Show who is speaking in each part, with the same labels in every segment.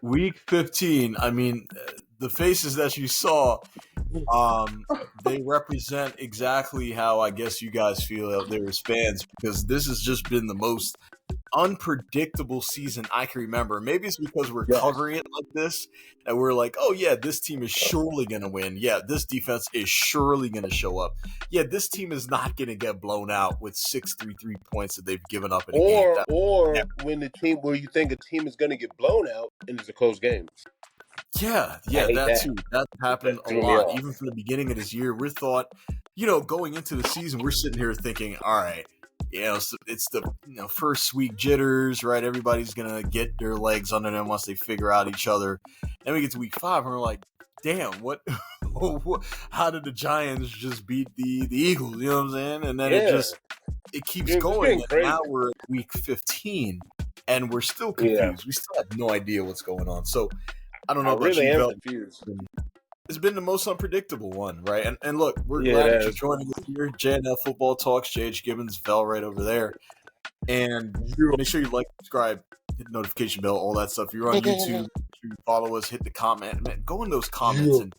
Speaker 1: week 15. I mean, the faces that you saw, they represent exactly how I guess you guys feel out there as fans, because this has just been the most unpredictable season I can remember. Maybe it's because we're covering it like this, and we're like, oh yeah, this team is surely going to win. Yeah, this defense is surely going to show up. Yeah, this team is not going to get blown out with 6 3 points that they've given up in a game.
Speaker 2: When the team where you think a team is going to get blown out and it's a close game.
Speaker 1: Yeah, that too. That happened a lot. Even from the beginning of this year, we thought, going into the season, we're sitting here thinking, all right, it's the first week jitters, right? Everybody's gonna get their legs under them once they figure out each other. Then we get to week 5, and we're like, damn, what? How did the Giants just beat the Eagles? You know what I'm saying? And then it keeps going. And now we're at week 15, and we're still confused. Yeah. We still have no idea what's going on. So I don't know about you, Bill. It's been the most unpredictable one, right? And look, we're glad that you're joining us here. JNF Football Talks, JH Gibbons, Vel right over there. And make sure you like, subscribe, hit the notification bell, all that stuff. If you're on YouTube, follow us, hit the comment. Man, go in those comments and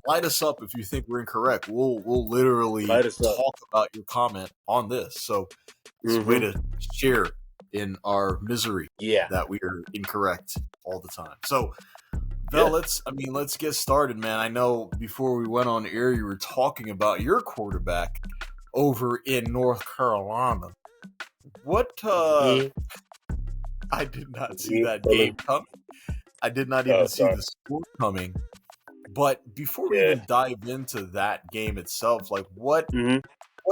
Speaker 1: light us up if you think we're incorrect. We'll literally talk about your comment on this. So it's a way to share in our misery that we are incorrect all the time. So Vel, let's get started, man. I know before we went on air, you were talking about your quarterback over in North Carolina. What? I did not see that game coming. I did not even see the score coming. But before we even dive into that game itself, like what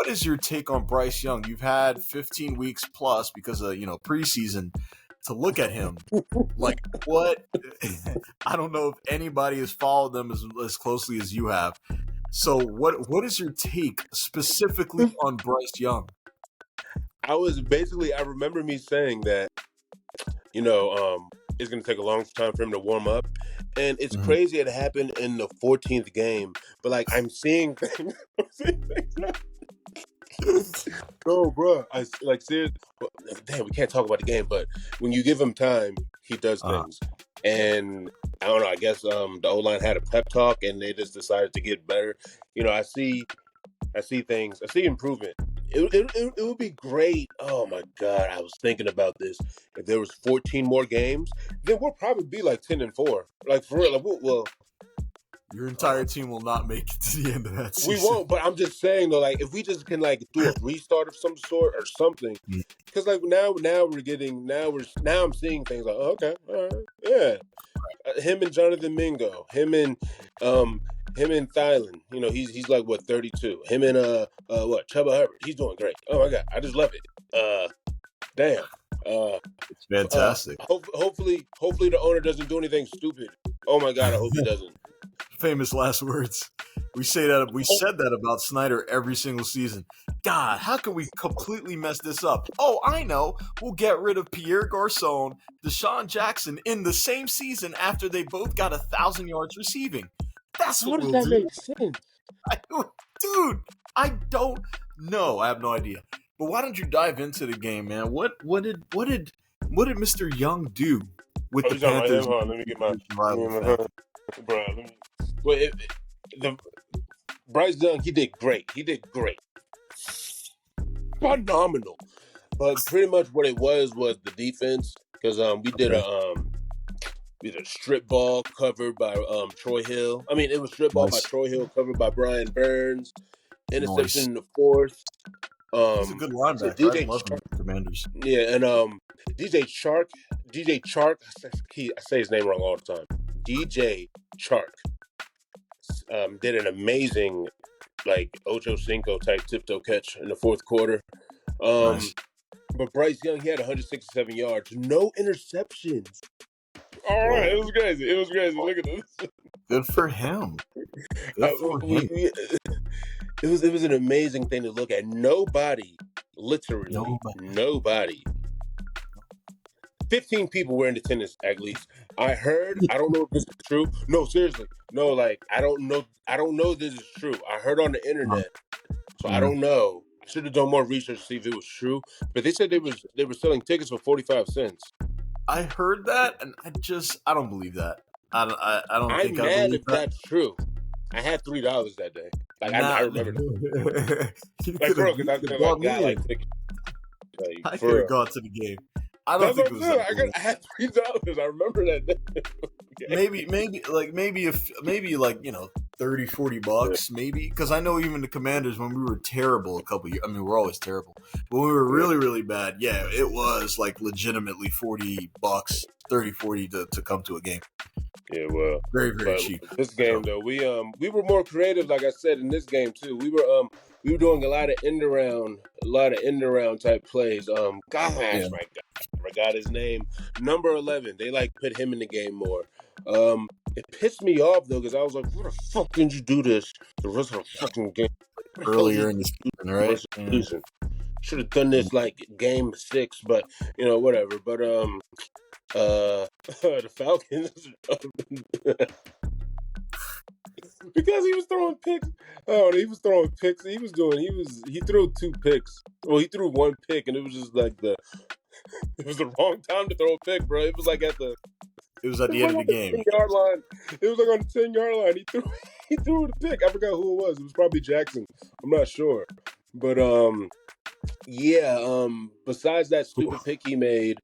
Speaker 1: is your take on Bryce Young? You've had 15 weeks plus because of preseason to look at him. Like what? I don't know if anybody has followed them as closely as you have. So what is your take specifically on Bryce Young?
Speaker 2: I remember me saying that, it's going to take a long time for him to warm up. And it's crazy it happened in the 14th game. But, like, I'm seeing things. No, bro. Seriously. Damn, we can't talk about the game. But when you give him time, he does things. And I don't know. I guess the O-line had a pep talk, and they just decided to get better. I see things. I see improvement. It would be great. Oh my God, I was thinking about this. If there was 14 more games, then we'll probably be like 10-4. Like for real. Like,
Speaker 1: your entire team will not make it to the end of that season.
Speaker 2: We won't. But I'm just saying though, like if we just can like do a restart of some sort or something, because like now I'm seeing things like okay, all right, yeah. Him and Jonathan Mingo, him and Thielen, he's like what 32. Him and Chuba Hubbard, he's doing great. Oh my God, I just love it. Damn.
Speaker 1: It's fantastic.
Speaker 2: Hopefully the owner doesn't do anything stupid. Oh my God, I hope he doesn't.
Speaker 1: Famous last words. We said that about Snyder every single season. God, how can we completely mess this up? Oh, I know. We'll get rid of Pierre Garçon, Deshaun Jackson in the same season after they both got 1,000 yards receiving. That's what we'll do. Make sense? Dude, I don't know. I have no idea. But why don't you dive into the game, man? What did Mr. Young do with the Panthers?
Speaker 2: Let me get my Bryce Young, he did great. Phenomenal. But pretty much what it was the defense, because we did a strip ball covered by Troy Hill. I mean, it was strip ball by Troy Hill covered by Brian Burns. Interception in the fourth.
Speaker 1: He's a good linebacker. I love him, Commanders.
Speaker 2: Yeah, and DJ Chark, I say his name wrong all the time. DJ Chark did an amazing, like, Ocho Cinco type tiptoe catch in the fourth quarter.
Speaker 1: Nice.
Speaker 2: But Bryce Young, he had 167 yards, no interceptions. All right, it was crazy. Look at this.
Speaker 1: Good for him.
Speaker 2: It was an amazing thing to look at. Nobody, literally, nobody. 15 people were in attendance at least. I don't know if this is true. No, seriously. No, like I don't know this is true. I heard on the internet. So I don't know. should have done more research to see if it was true. But they said they were selling tickets for 45 cents.
Speaker 1: I heard that, and I don't believe that. I don't
Speaker 2: I'm
Speaker 1: think I
Speaker 2: mad
Speaker 1: believe
Speaker 2: if
Speaker 1: that.
Speaker 2: that's true. I had $3 that day. Like I remember.
Speaker 1: Like
Speaker 2: for real, because I could have got like tickets.
Speaker 1: I could have gone to the game. I don't think it was that.
Speaker 2: I had $3. I remember that day.
Speaker 1: maybe 30, 40 bucks, maybe. Because I know even the Commanders, when we were terrible a couple years, I mean, we're always terrible. But when we were really, really bad, yeah, it was like legitimately $40, 30, 40 to come to a game.
Speaker 2: Yeah, well,
Speaker 1: very, very cheap.
Speaker 2: This game though, we were more creative, like I said, in this game too. We were doing a lot of end around type plays. My God, I forgot his name. Number 11. They like put him in the game more. It pissed me off though, because I was like, "What the fuck did you do this the rest of the fucking game
Speaker 1: earlier in the season, right?
Speaker 2: Season. Should have done this like game 6, but whatever." But the Falcons because he was throwing picks. Oh, he was throwing picks. He threw 2 picks. Well, he threw 1 pick, and it was just like it was the wrong time to throw a pick, bro. It was like it
Speaker 1: was at the end of the game.
Speaker 2: 10-yard line. It was like on the 10-yard line. He threw the pick. I forgot who it was. It was probably Jackson. I'm not sure. But besides that stupid pick he made,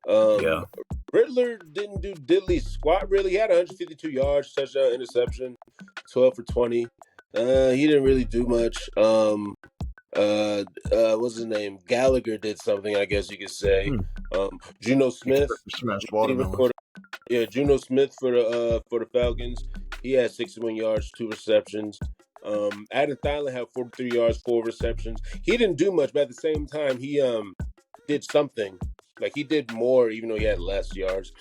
Speaker 2: Riddler didn't do diddly squat really. He had 152 yards, touchdown, interception, 12 for 20. He didn't really do much. What's his name? Gallagher did something, I guess you could say. Juno Smith. Juno Smith for the Falcons. He had 61 yards, 2 receptions. Adam Thielen had 43 yards, 4 receptions. He didn't do much, but at the same time, he did something. Like, he did more, even though he had less yards.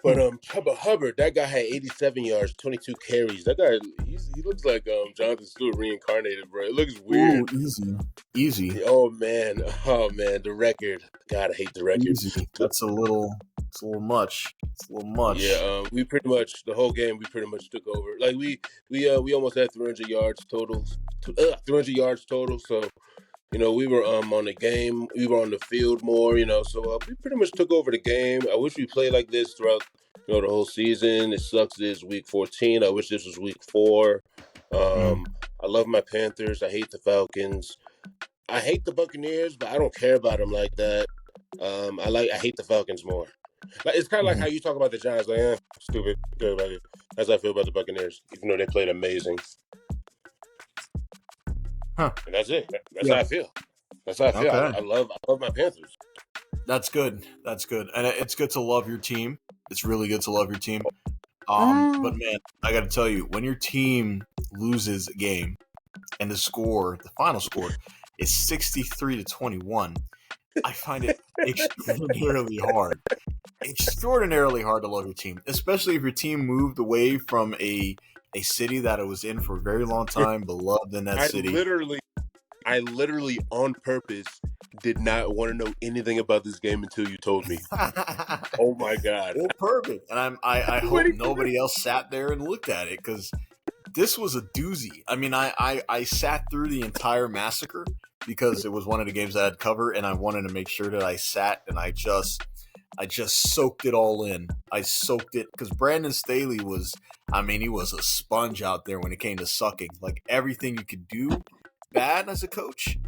Speaker 2: But Chuba Hubbard, that guy had 87 yards, 22 carries. That guy, he looks like Jonathan Stewart reincarnated, bro. It looks weird.
Speaker 1: Ooh, easy.
Speaker 2: Oh man, the record. God, I hate the record.
Speaker 1: Easy. That's a little much. It's a little much.
Speaker 2: Yeah, we pretty much the whole game. We pretty much took over. Like we almost had 300 yards total. 300 yards total. So. We were on the game. We were on the field more, so we pretty much took over the game. I wish we played like this throughout, the whole season. It sucks this week 14. I wish this was week 4. I love my Panthers. I hate the Falcons. I hate the Buccaneers, but I don't care about them like that. I hate the Falcons more. Like, it's kind of like how you talk about the Giants. Like, stupid. That's how I feel about the Buccaneers, even though they played amazing.
Speaker 1: Huh.
Speaker 2: And that's it. That's how I feel. Okay. I love my Panthers.
Speaker 1: That's good. And it's good to love your team. It's really good to love your team. But man, I got to tell you, when your team loses a game and the final score is 63-21, I find it extraordinarily hard. Extraordinarily hard to love your team, especially if your team moved away from a city that it was in for a very long time, beloved in that city.
Speaker 2: I literally on purpose did not want to know anything about this game until you told me. Oh my God.
Speaker 1: Well, perfect. And I hope nobody else sat there and looked at it, because this was a doozy. I mean, I sat through the entire massacre because it was one of the games I had covered, and I wanted to make sure that I sat and I just soaked it all in. I soaked it because Brandon Staley he was a sponge out there when it came to sucking. Like, everything you could do bad as a coach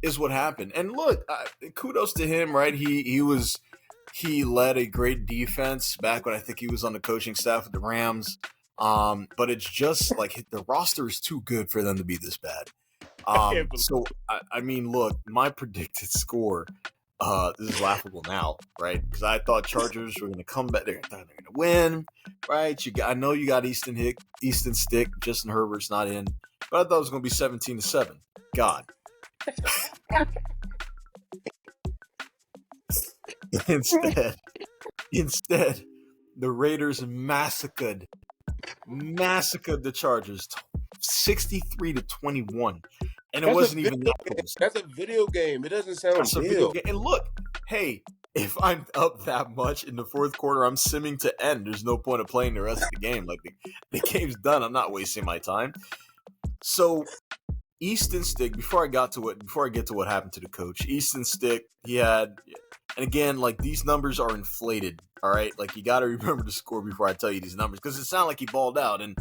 Speaker 1: is what happened. And look, kudos to him, right? He led a great defense back when I think he was on the coaching staff with the Rams. But it's just like the roster is too good for them to be this bad. So I mean, look, my predicted score. This is laughable now, right? Because I thought Chargers were going to come back. They're going to win, right? I know you got Easton Stick. Justin Herbert's not in, but I thought it was going to be 17-7. God. Instead, the Raiders massacred the Chargers 63-21. And it wasn't even that close.
Speaker 2: That's a video game. It doesn't sound real.
Speaker 1: And look, hey, if I'm up that much in the fourth quarter, I'm simming to end. There's no point of playing the rest of the game. Like, the game's done. I'm not wasting my time. So Easton Stick, before I get to what happened to the coach, Easton Stick, he had, and again, like, these numbers are inflated, all right? Like, you got to remember the score before I tell you these numbers, because it sounded like he balled out, and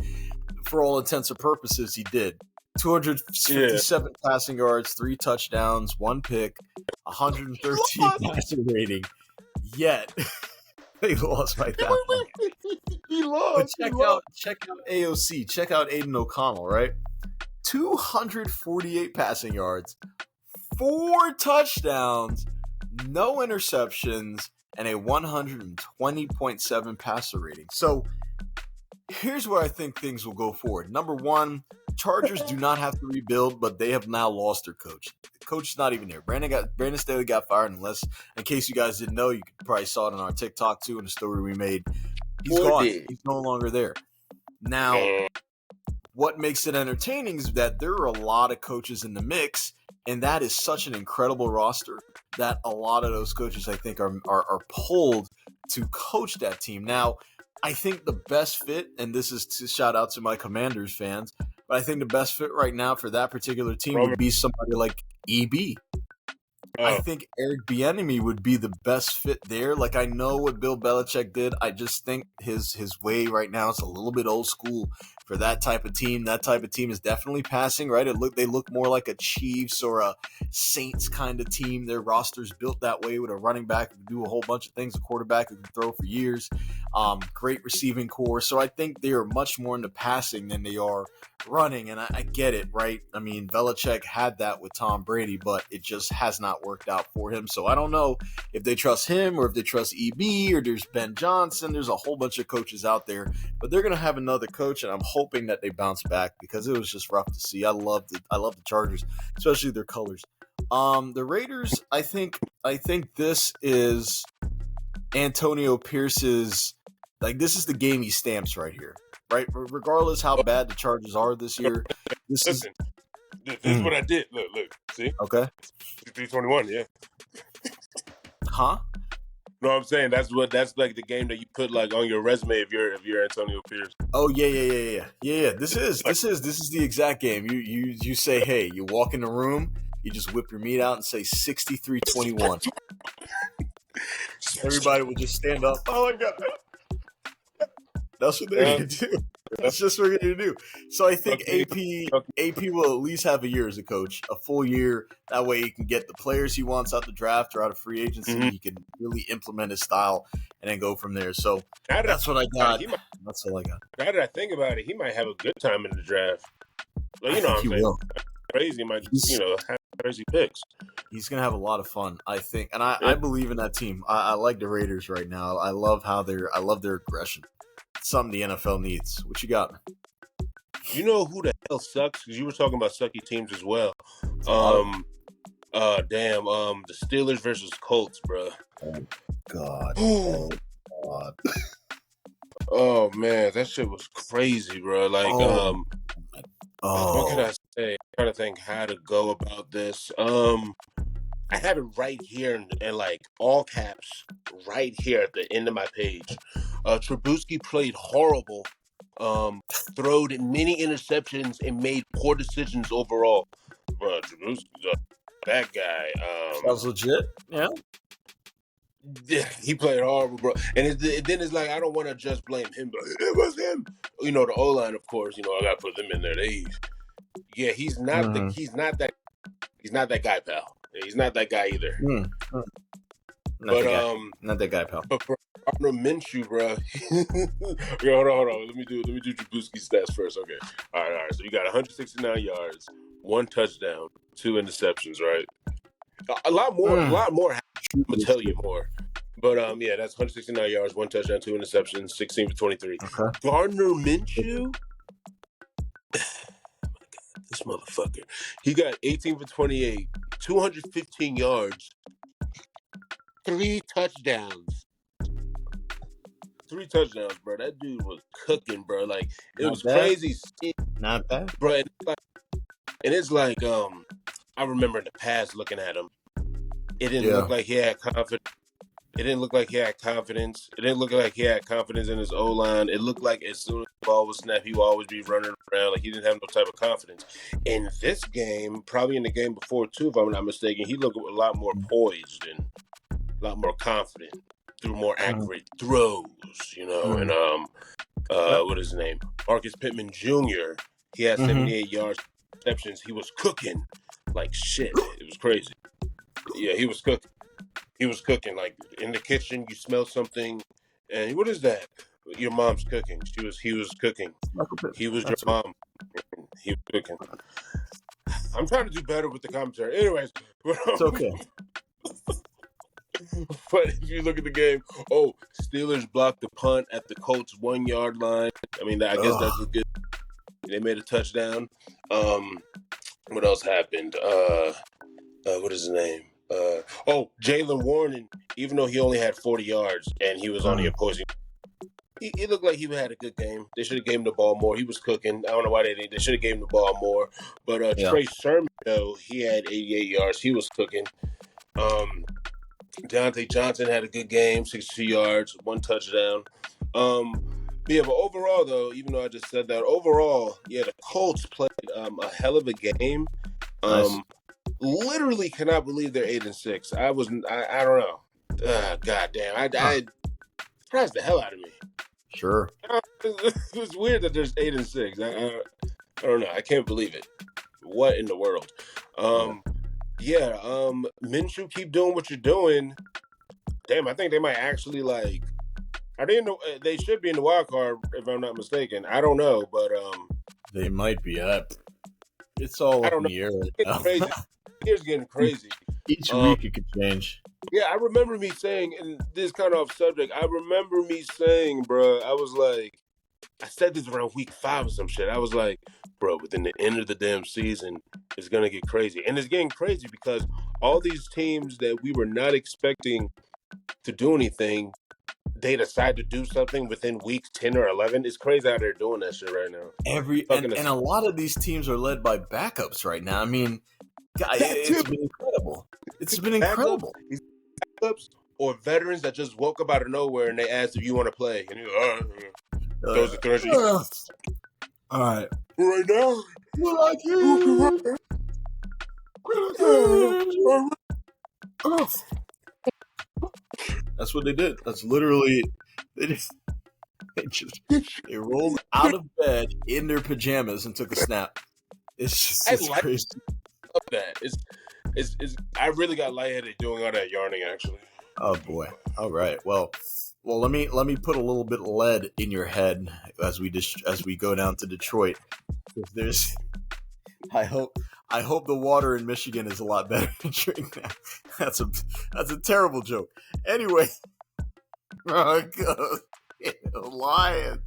Speaker 1: for all intents and purposes, he did. 257 passing yards, 3 touchdowns, 1 pick, 113 passer rating. Yet, they lost by that much.
Speaker 2: He lost.
Speaker 1: But check out AOC. Check out Aiden O'Connell, right? 248 passing yards, 4 touchdowns, no interceptions, and a 120.7 passer rating. So here's where I think things will go forward. Number one, Chargers do not have to rebuild, but they have now lost their coach. The coach is not even there. Brandon Staley got fired, unless, in case you guys didn't know, you probably saw it on our TikTok too in the story we made. He's gone. He's no longer there. Now, what makes it entertaining is that there are a lot of coaches in the mix, and that is such an incredible roster that a lot of those coaches, I think, are pulled to coach that team. Now, I think the best fit, and this is to shout out to my Commanders fans, but I think the best fit right now for that particular team would be somebody like EB. I think Eric Bieniemy would be the best fit there. Like, I know what Bill Belichick did. I just think his way right now is a little bit old school for that type of team. That type of team is definitely passing, right? They look more like a Chiefs or a Saints kind of team. Their roster's built that way with a running back who can do a whole bunch of things, a quarterback who can throw for years, great receiving core. So I think they are much more into passing than they are running, and I get it, right? I mean, Belichick had that with Tom Brady, but it just has not worked out for him. So I don't know if they trust him or if they trust EB, or there's Ben Johnson. There's a whole bunch of coaches out there, but they're going to have another coach, and I'm hoping that they bounce back because it was just rough to see. I love the Chargers, especially their colors. The Raiders, I think this is Antonio Pierce's, like, this is the game he stamps right here. Right, regardless how bad the Chargers are this year, this is
Speaker 2: what I did. Look, see?
Speaker 1: Okay.
Speaker 2: 321, yeah.
Speaker 1: Huh?
Speaker 2: No, I'm saying that's like the game that you put like on your resume if you're Antonio Pierce.
Speaker 1: Oh yeah. This is the exact game. You say, hey, you walk in the room, you just whip your meat out and say 63-21. Everybody will just stand up. Oh my God. That's what they're going to do. That's just what we're going to do. So I think AP will at least have a year as a coach, a full year. That way he can get the players he wants out the draft or out of free agency. Mm-hmm. He can really implement his style and then go from there. So that's what I got. That's all I got.
Speaker 2: Now that I think about it, he might have a good time in the draft. Like, you know what I'm saying?
Speaker 1: Will.
Speaker 2: Crazy, might have crazy picks.
Speaker 1: He's going to have a lot of fun, I think. And I believe in that team. I like the Raiders right now. I love their aggression. Something the NFL needs. What you got?
Speaker 2: You know who the hell sucks? Because you were talking about sucky teams as well. The Steelers versus Colts, bro.
Speaker 1: Oh God. Oh God.
Speaker 2: Oh man, that shit was crazy, bro. Like, what can I say? I'm trying to think how to go about this. I have it right here in like all caps, right here at the end of my page. Trubisky played horrible, throwed many interceptions, and made poor decisions overall. Bro, Trubisky, that guy.
Speaker 1: That was legit, yeah.
Speaker 2: Yeah, he played horrible, bro. And then it's like I don't want to just blame him, but it was him. You know, the O-line, of course. You know, I got to put them in there. He's not that guy, pal. He's not that guy either.
Speaker 1: Not that guy, pal.
Speaker 2: But for Arnold Minshew, bro. Hold on. Let me do Trubisky's stats first. Okay. All right. So you got 169 yards, 1 touchdown, 2 interceptions, right? A lot more. I'm gonna tell you more. But that's 169 yards, 1 touchdown, 2 interceptions, 16 for 23.
Speaker 1: Okay.
Speaker 2: Gardner Minshew. This motherfucker. He got 18 for 28, 215 yards, 3 touchdowns. 3 touchdowns, bro. That dude was cooking, bro. Like, it was crazy.
Speaker 1: Not bad.
Speaker 2: Bro, and it's like, I remember in the past looking at him. It didn't look like he had confidence. It didn't look like he had confidence. It didn't look like he had confidence in his O-line. It looked like as soon as ball was snapped, he would always be running around like he didn't have no type of confidence. In this game, probably in the game before too, if I'm not mistaken, he looked a lot more poised and a lot more confident, threw more accurate throws, you know. And what is his name? Marcus Pittman Jr. He had 78 yards, receptions. He was cooking like shit. It was crazy. Yeah, he was cooking. He was cooking like in the kitchen. You smell something, and what is that? Your mom's cooking. He was cooking. He was your mom. He was cooking. I'm trying to do better with the commentary. Anyways,
Speaker 1: it's okay.
Speaker 2: But if you look at the game, Steelers blocked the punt at the Colts 1 yard line. I mean, I guess that's a good. They made a touchdown. What else happened? What is his name? Jalen Warren, even though he only had 40 yards and he was on the opposing, he looked like he had a good game. They should have gave him the ball more. He was cooking. I don't know why they didn't. They should have gave him the ball more. But Trey Sermon, though, he had 88 yards. He was cooking. Deontay Johnson had a good game, 62 yards, 1 touchdown. But overall, though, even though I just said that, the Colts played a hell of a game.
Speaker 1: Nice.
Speaker 2: Literally cannot believe they're 8-6. I don't know. God damn. I surprised the hell out of me.
Speaker 1: Sure.
Speaker 2: It's weird that there's 8-6. I don't know. I can't believe it. What in the world? Minshew, keep doing what you're doing. Damn, I think they might actually are they in the? They should be in the wild card if I'm not mistaken. I don't know, but
Speaker 1: they might be. It's all up in the air right now.
Speaker 2: Crazy. Here's getting crazy.
Speaker 1: Each week it could change.
Speaker 2: Yeah, I remember me saying, and this kind of off subject. I remember me saying, bro, I was like, I said this around week 5 or some shit. I was like, bro, within the end of the damn season, it's gonna get crazy, and it's getting crazy because all these teams that we were not expecting to do anything, they decide to do something within week 10 or 11. It's crazy how they're doing that shit right now.
Speaker 1: And a lot of these teams are led by backups right now. I mean, it's been incredible. It's been incredible.
Speaker 2: Backups or veterans that just woke up out of nowhere and they asked if you want to play, and you those are 300.
Speaker 1: All right.
Speaker 2: Right now,
Speaker 1: that's what they did. That's literally they rolled out of bed in their pajamas and took a snap. It's crazy.
Speaker 2: I love that. It's I really got lightheaded doing all that yarning actually.
Speaker 1: Oh boy. All right. Well, let me put a little bit of lead in your head as we go down to Detroit. I hope the water in Michigan is a lot better to drink now. That's a terrible joke. Anyway, Lions.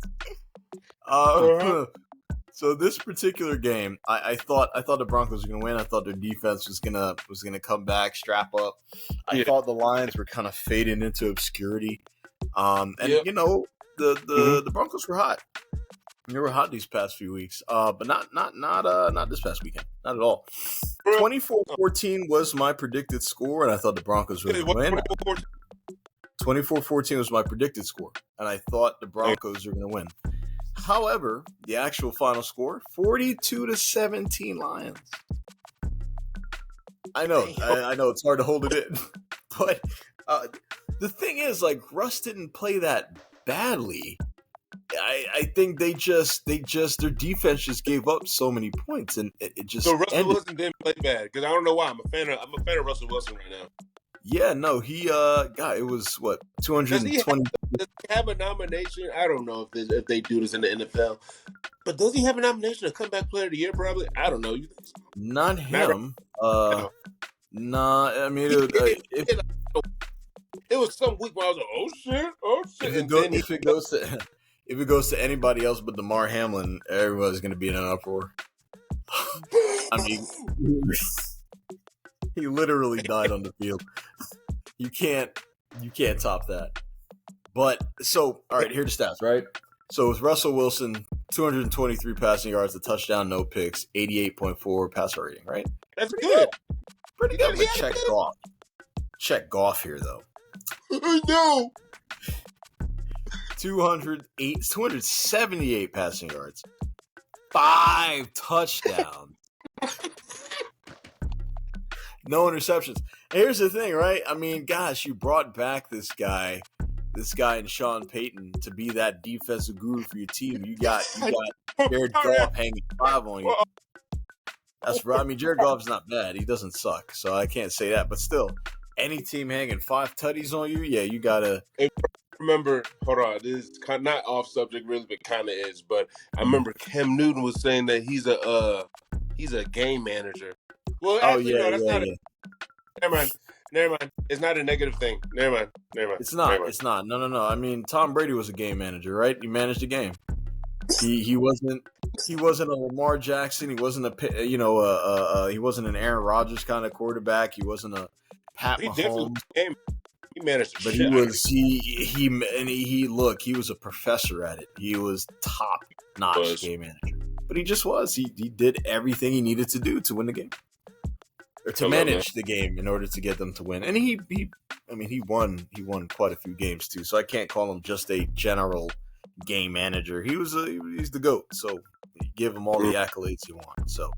Speaker 1: So this particular game, I thought the Broncos were going to win. I thought their defense was gonna come back, strap up. I thought the Lions were kind of fading into obscurity. You know, the Broncos were hot. They were hot these past few weeks, but not this past weekend. Not at all. 24-14 was my predicted score, and I thought the Broncos were going to win. 24-14 was my predicted score, and I thought the Broncos were going to win. However, the actual final score, 42-17 Lions. I know it's hard to hold it in, but the thing is, Russ didn't play that badly. I think they just their defense just gave up so many points, and it just.
Speaker 2: So Russell Wilson didn't play bad because I don't know why. I'm a fan of Russell Wilson right now.
Speaker 1: Yeah, no, he it was what 220.
Speaker 2: Does he have a nomination? I don't know if they do this in the NFL, but does he have a nomination to comeback player of the year? Probably. I don't know.
Speaker 1: Not him. Nah, I mean,
Speaker 2: it was some week where I was like, oh shit.
Speaker 1: If it goes to anybody else but DeMar Hamlin, everybody's going to be in an uproar. I mean, he literally died on the field. You can't top that. But so, all right, here are the stats, right? So with Russell Wilson, 223 passing yards, a touchdown, no picks, 88.4 passer rating, right?
Speaker 2: That's good.
Speaker 1: Pretty good. But check Goff here, though.
Speaker 2: No.
Speaker 1: 278 passing yards, 5 touchdowns, no interceptions. And here's the thing, right? I mean, gosh, you brought back this guy and Sean Payton to be that defensive guru for your team. You got Jared Goff hanging 5 on you. That's right. I mean, Jared Goff's not bad. He doesn't suck, so I can't say that. But still, any team hanging 5 tutties on you, yeah, you gotta.
Speaker 2: Remember, hold on, this is not off subject really, but kind of is. But I remember Cam Newton was saying that he's a game manager. Well, actually, no, that's not. Never mind. It's not a negative thing. Never mind.
Speaker 1: It's not. No. I mean, Tom Brady was a game manager, right? He managed a game. He wasn't a Lamar Jackson. He wasn't he wasn't an Aaron Rodgers kind of quarterback. He wasn't a Pat Mahomes.
Speaker 2: He managed to
Speaker 1: but
Speaker 2: shit.
Speaker 1: He was a professor at it. He was top notch game manager. But he just was. He did everything he needed to do to win the game. Or to manage the game in order to get them to win. And he won quite a few games too. So I can't call him just a general game manager. He's the GOAT. So give him all the accolades you want. So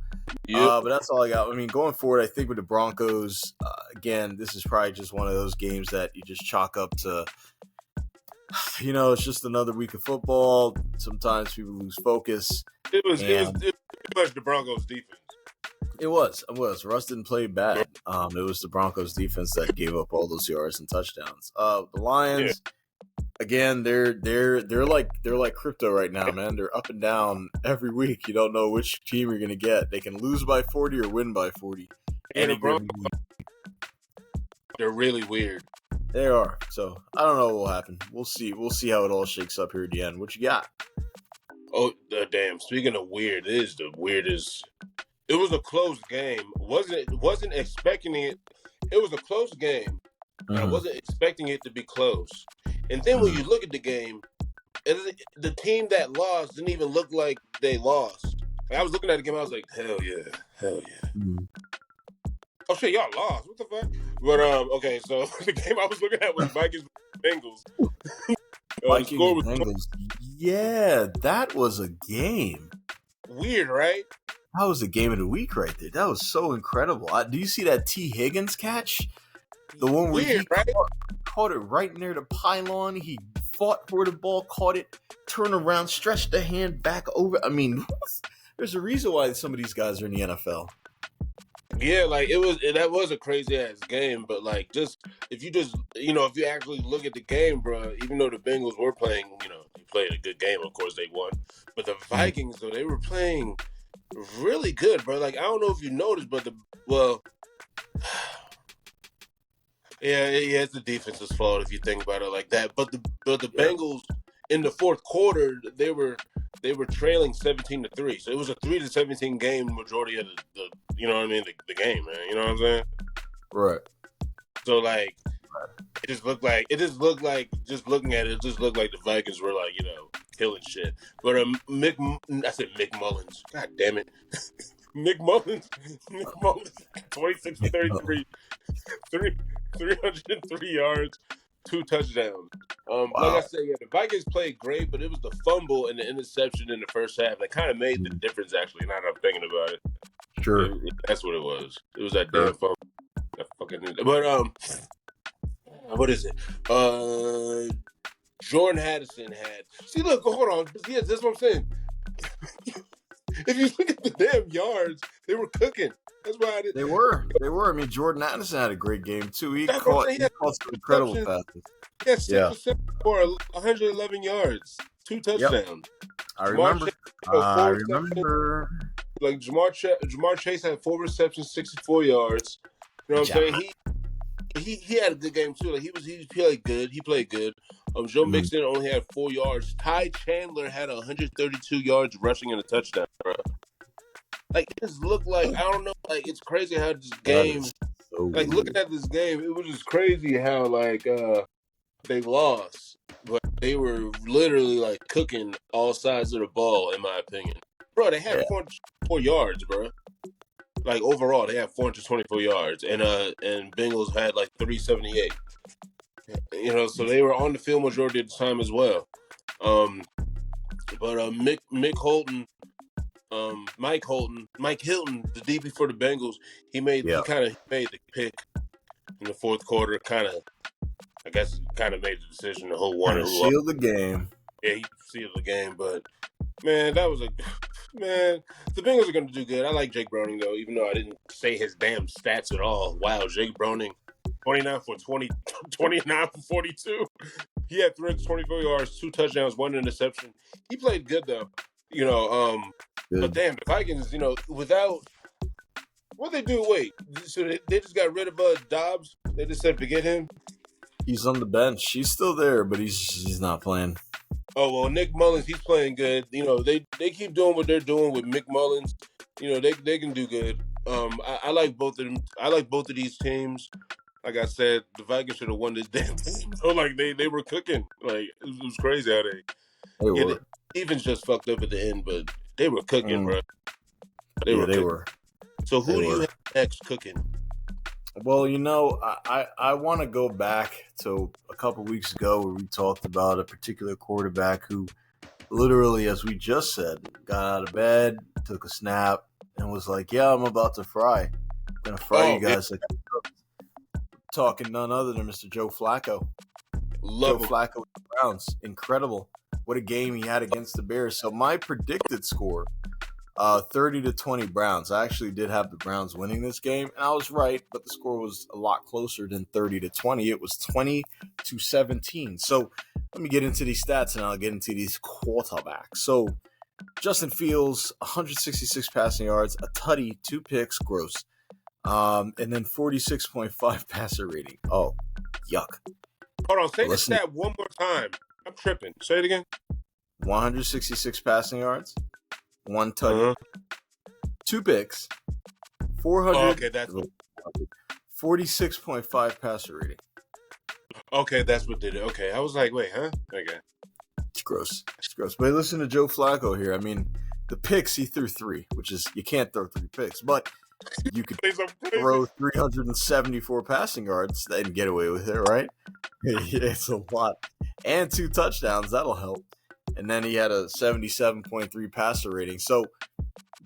Speaker 1: but that's all I got. I mean, going forward, I think with the Broncos, again, this is probably just one of those games that you just chalk up to, it's just another week of football. Sometimes people lose focus.
Speaker 2: It was the Broncos defense.
Speaker 1: It was. Russ didn't play bad. It was the Broncos defense that gave up all those yards and touchdowns. The Lions, again, they're like crypto right now, man. They're up and down every week. You don't know which team you're gonna get. They can lose by 40 or win by 40.
Speaker 2: And the Broncos, they're really weird.
Speaker 1: They are. So I don't know what will happen. We'll see. We'll see how it all shakes up here at the end. What you got?
Speaker 2: Oh damn! Speaking of weird, it is the weirdest. It was a close game. Wasn't expecting it. It was a close game. I wasn't expecting it to be close. And then when you look at the game, the team that lost didn't even look like they lost. Like, I was looking at the game, I was like, hell yeah. Oh shit, y'all lost. What the fuck? But okay, so the game I was looking at was Vikings Bengals.
Speaker 1: Vikings Bengals. Yeah, that was a game.
Speaker 2: Weird, right?
Speaker 1: That was the game of the week right there. That was so incredible. Do you see that T. Higgins catch? The one where he caught it right near the pylon. He fought for the ball, caught it, turned around, stretched the hand back over. I mean, there's a reason why some of these guys are in the NFL.
Speaker 2: Yeah, like that was a crazy ass game, but like if you actually look at the game, bro, even though the Bengals were playing, they played a good game, of course they won. But the Vikings, though, they were playing really good, bro. Like, I don't know if you noticed, but it's the defense's fault if you think about it like that. But the Bengals in the fourth quarter, they were trailing 17-3. So it was a 3-17 game majority of the the game, man. You know what I'm saying?
Speaker 1: Right.
Speaker 2: So like it just looked like just looking at it, it just looked like the Vikings were like, killing shit. But I said Mick Mullins. God damn it. Mick Mullins, 26-33, 303 yards, 2 touchdowns. Like I said, the Vikings played great, but it was the fumble and the interception in the first half that kind of made the difference, actually, now that I'm thinking about it.
Speaker 1: Sure.
Speaker 2: That's what it was. It was that damn fumble. That fucking... But, what is it? Jordan Addison had... See, look, hold on. Yeah, that's what I'm saying. If you look at the damn yards, they were cooking. That's why I didn't... They were.
Speaker 1: I mean, Jordan Addison had a great game, too. He caught some incredible passes.
Speaker 2: Yeah, 6 for 111 yards. 2 touchdowns. Yep.
Speaker 1: I remember.
Speaker 2: Like, Jamar Chase had 4 receptions, 64 yards. You know what I'm saying? He had a good game, too. Like, he played good. He played good. Joe Mixon only had 4 yards. Ty Chandler had 132 yards rushing and a touchdown, bro. Like, it just looked like, I don't know, like, it's crazy how this game, like, looking at this game, it was just crazy how, like, they lost. But they were literally, like, cooking all sides of the ball, in my opinion. Bro, they had 404 yards, bro. Like, overall, they had 424 yards. And Bengals had, like, 378. So they were on the field majority of the time as well. But Mike Hilton, the DB for the Bengals, he kind of made the pick in the fourth quarter. I guess, kind of made the decision to who won
Speaker 1: Kind
Speaker 2: and
Speaker 1: of
Speaker 2: who lost.
Speaker 1: sealed the game.
Speaker 2: Yeah, he sealed the game. But man, man. The Bengals are going to do good. I like Jake Browning though, even though I didn't say his damn stats at all. Wow, Jake Browning, 29 for 20, 29 for 42. He had 324 yards, 2 touchdowns, 1 interception. He played good though. But damn, the Vikings, without what they do, wait. So they just got rid of Dobbs. They just said forget him.
Speaker 1: He's on the bench. He's still there, but he's not playing.
Speaker 2: Oh well, Nick Mullins, he's playing good. They keep doing what they're doing with Mick Mullins. They can do good. I like both of them. I like both of these teams. Like I said, the Vikings should have won this damn thing. Like they were cooking. Like it was crazy how
Speaker 1: they were.
Speaker 2: The Stevens just fucked up at the end, but they were cooking, bro. They were. So who do you have next cooking?
Speaker 1: Well, I want to go back to a couple weeks ago where we talked about a particular quarterback who literally, as we just said, got out of bed, took a snap, and was like, yeah, I'm about to fry. I'm going to fry you guys. Like, talking none other than Mr. Joe Flacco. Joe Flacco with the Browns. Incredible. What a game he had against the Bears. So my predicted score, 30-20 Browns. I actually did have the Browns winning this game, and I was right, but the score was a lot closer than 30-20. It was 20-17. So let me get into these stats, and I'll get into these quarterbacks. So Justin Fields, 166 passing yards, a tutty, 2 picks, gross. And then 46.5 passer rating. Oh, yuck.
Speaker 2: Hold on, say the stat one more time. I'm tripping. Say it again.
Speaker 1: 166 passing yards, 1 tutty, 2 picks, 400.
Speaker 2: Okay, that's
Speaker 1: 46.5 passer rating.
Speaker 2: Okay, that's what did it. Okay, I was like, wait, huh? Okay.
Speaker 1: It's gross. But listen to Joe Flacco here. I mean, the picks, he threw 3, which is, you can't throw 3 picks, but you could throw 374 passing yards and get away with it, right? It's a lot. And 2 touchdowns, that'll help. And then he had a 77.3 passer rating. So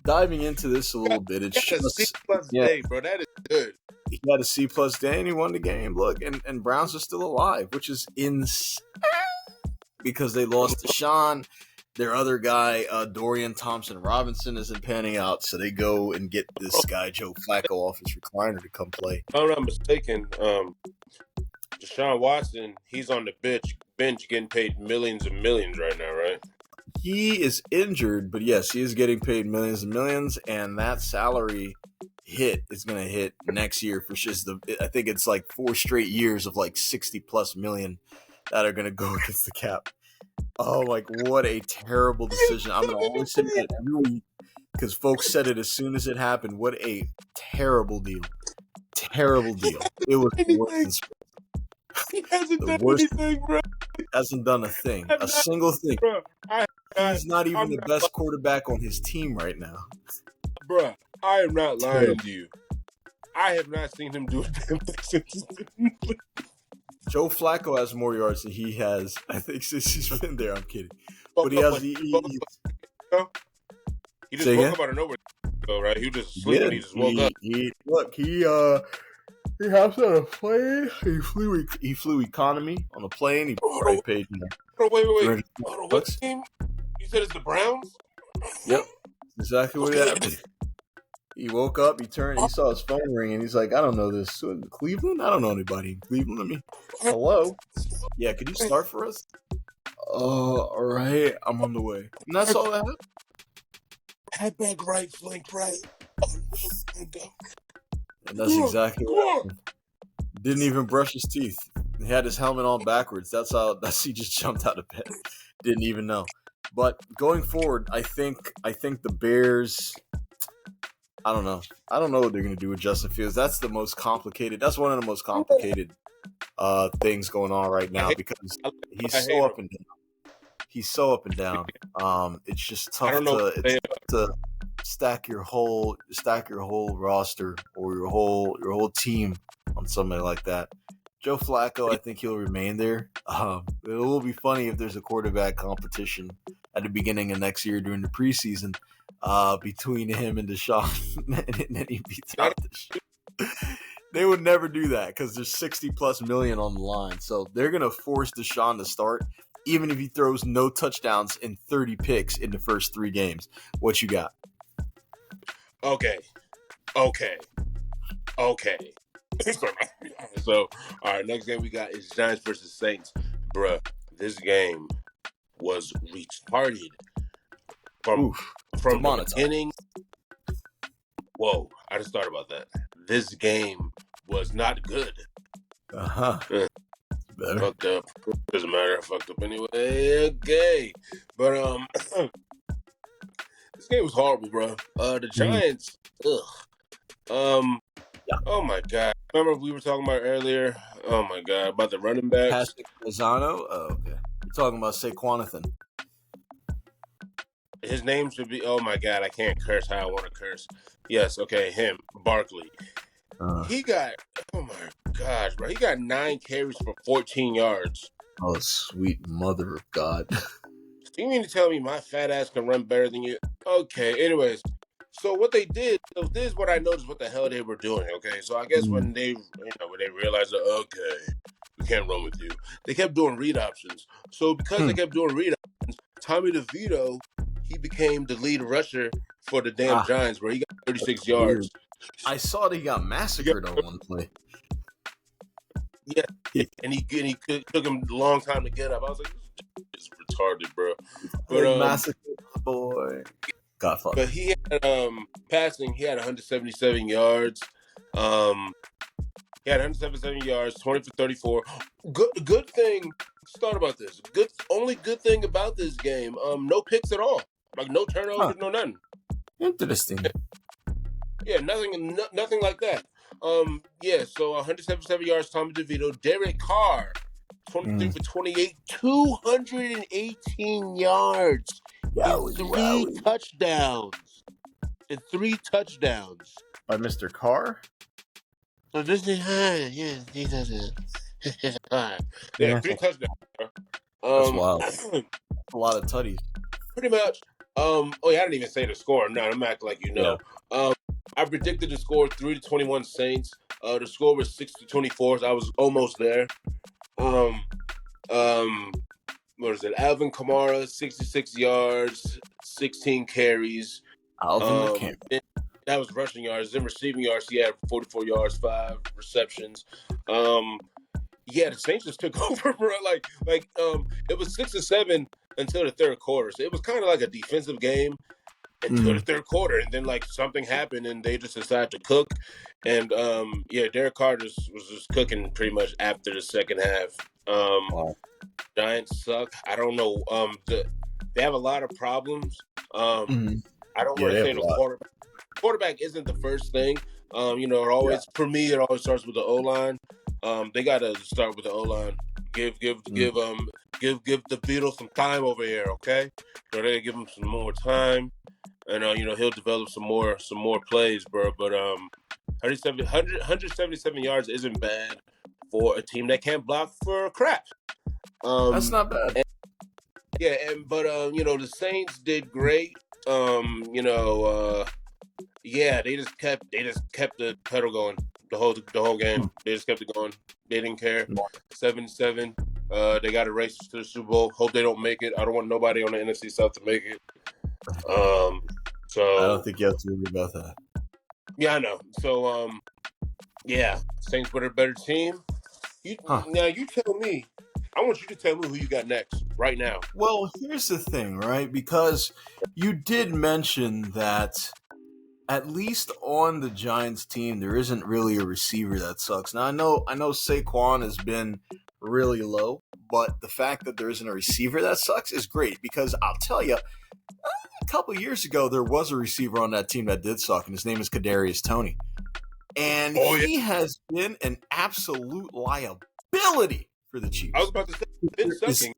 Speaker 1: diving into this a little bit, it's just
Speaker 2: a C+ day, bro. That is good.
Speaker 1: He had a C+ day and he won the game. Look, and Browns are still alive, which is insane because they lost to Sean. Their other guy, Dorian Thompson-Robinson, isn't panning out, so they go and get this guy, Joe Flacco, off his recliner to come play.
Speaker 2: If I'm not mistaken, Deshaun Watson, he's on the bench getting paid millions and millions right now, right?
Speaker 1: He is injured, but yes, he is getting paid millions and millions, and that salary hit is going to hit next year for just I think it's like 4 straight years of like 60+ million that are going to go against the cap. Oh, like what a terrible decision. I'm going to always say that every week because folks said it as soon as it happened. What a terrible deal. Terrible deal. It was worse than
Speaker 2: he hasn't done anything, bro.
Speaker 1: Hasn't done a thing. A single thing. Bro, he's not even the best quarterback on his team right now.
Speaker 2: Bro, I am not lying to you. I have not seen him do a damn thing since.
Speaker 1: Joe Flacco has more yards than he has, I think, since he's been there. I'm kidding. But he has he
Speaker 2: just woke up out of nowhere, right? He was just sleeping. He just woke up.
Speaker 1: He hopped on a plane. He flew economy on a plane. He probably paid
Speaker 2: wait. What team? You said it's the Browns?
Speaker 1: Yep. Exactly what happened. He woke up, he saw his phone ring, and he's like, I don't know this. Cleveland? I don't know anybody in Cleveland. I mean, hello? Yeah, could you start for us? All right. I'm on the way. And that's all that happened.
Speaker 2: Head back right, flank right.
Speaker 1: And that's exactly what happened. Didn't even brush his teeth. He had his helmet on backwards. That's he just jumped out of bed. Didn't even know. But going forward, I think the Bears, I don't know. I don't know what they're going to do with Justin Fields. That's one of the most complicated things going on right now because he's so up and down. He's so up and down. It's just tough to stack your whole roster or your whole team on somebody like that. Joe Flacco, I think he'll remain there. It will be funny if there's a quarterback competition at the beginning of next year during the preseason between him and Deshaun, and then he beats out Deshaun. They would never do that because there's 60+ million on the line. So they're going to force Deshaun to start, even if he throws no touchdowns and 30 picks in the first 3 games. What you got?
Speaker 2: Okay. So, all right, next game we got is Giants versus Saints. Bruh, this game was retarded from the beginning. Whoa, I just thought about that. This game was not good. Fucked up. Doesn't matter. I fucked up anyway. Okay. But this game was horrible, bro. The Giants, oh my God. Remember we were talking about earlier? Oh my God, about the running backs.
Speaker 1: Patrick Lozano? Oh, okay. You're talking about Saquonathan.
Speaker 2: His name should be, oh my God, I can't curse how I want to curse. Yes, okay, him, Barkley. He got, oh my gosh, bro. He got 9 carries for 14 yards.
Speaker 1: Oh, sweet mother of God.
Speaker 2: You mean to tell me my fat ass can run better than you? Okay, anyways. So what they did, so this is what I noticed what the hell they were doing, okay? So I guess when they realized that, okay, we can't run with you, they kept doing read options. So because they kept doing read options, Tommy DeVito, he became the lead rusher for the damn Giants, where he got 36 yards.
Speaker 1: I saw that he got massacred on one play.
Speaker 2: Yeah, and he took him a long time to get up. I was like, it's retarded, bro. But
Speaker 1: massacred boy. Godfather.
Speaker 2: But he had passing. He had 177 yards. He had 177 yards, 20 for 34. Good thing. Let's start about this. Only good thing about this game. No picks at all. Like no turnovers, no nothing.
Speaker 1: Interesting.
Speaker 2: Yeah, nothing like that. So 177 yards, Tommy DeVito. Derek Carr, 23 for 28, 218 yards. Three touchdowns. And 3 touchdowns.
Speaker 1: By Mr. Carr?
Speaker 2: So this is he does it. Yeah, 3 touchdowns.
Speaker 1: That's wild. A lot of tutties.
Speaker 2: Pretty much. I didn't even say the score. No, I'm acting like you know. Yeah. I predicted the score 3-21 Saints. The score was 6-24. So I was almost there. What is it? Alvin Kamara, 66 yards, 16 carries.
Speaker 1: Alvin Kamara.
Speaker 2: That was rushing yards. Then receiving yards, he had 44 yards, 5 receptions. The Saints just took over, bro. Like it was 6-7 until the third quarter. So it was kind of like a defensive game until the third quarter, and then like something happened, and they just decided to cook. And Derek Carr was just cooking pretty much after the second half. Giants suck. I don't know. They have a lot of problems. I don't want to say the quarterback isn't the first thing. For me, it always starts with the O-line. They got to start with the O-line. Give the Beatles some time over here, okay? So they give him some more time, and he'll develop some more plays, bro. But 177 yards isn't bad for a team that can't block for crap.
Speaker 1: That's not bad.
Speaker 2: The Saints did great. They just kept the pedal going the whole game. They just kept it going. They didn't care. 7-7. They got a race to the Super Bowl. Hope they don't make it. I don't want nobody on the NFC South to make it. So
Speaker 1: I don't think you have to worry about that.
Speaker 2: Yeah, I know. So Saints were a better team. Now you tell me. I want you to tell me who you got next, right now.
Speaker 1: Well, here's the thing, right? Because you did mention that at least on the Giants team, there isn't really a receiver that sucks. Now, I know Saquon has been really low, but the fact that there isn't a receiver that sucks is great because I'll tell you, a couple years ago, there was a receiver on that team that did suck, and his name is Kadarius Toney. And he has been an absolute liability for the Chiefs.
Speaker 2: I was about to say, been sucking,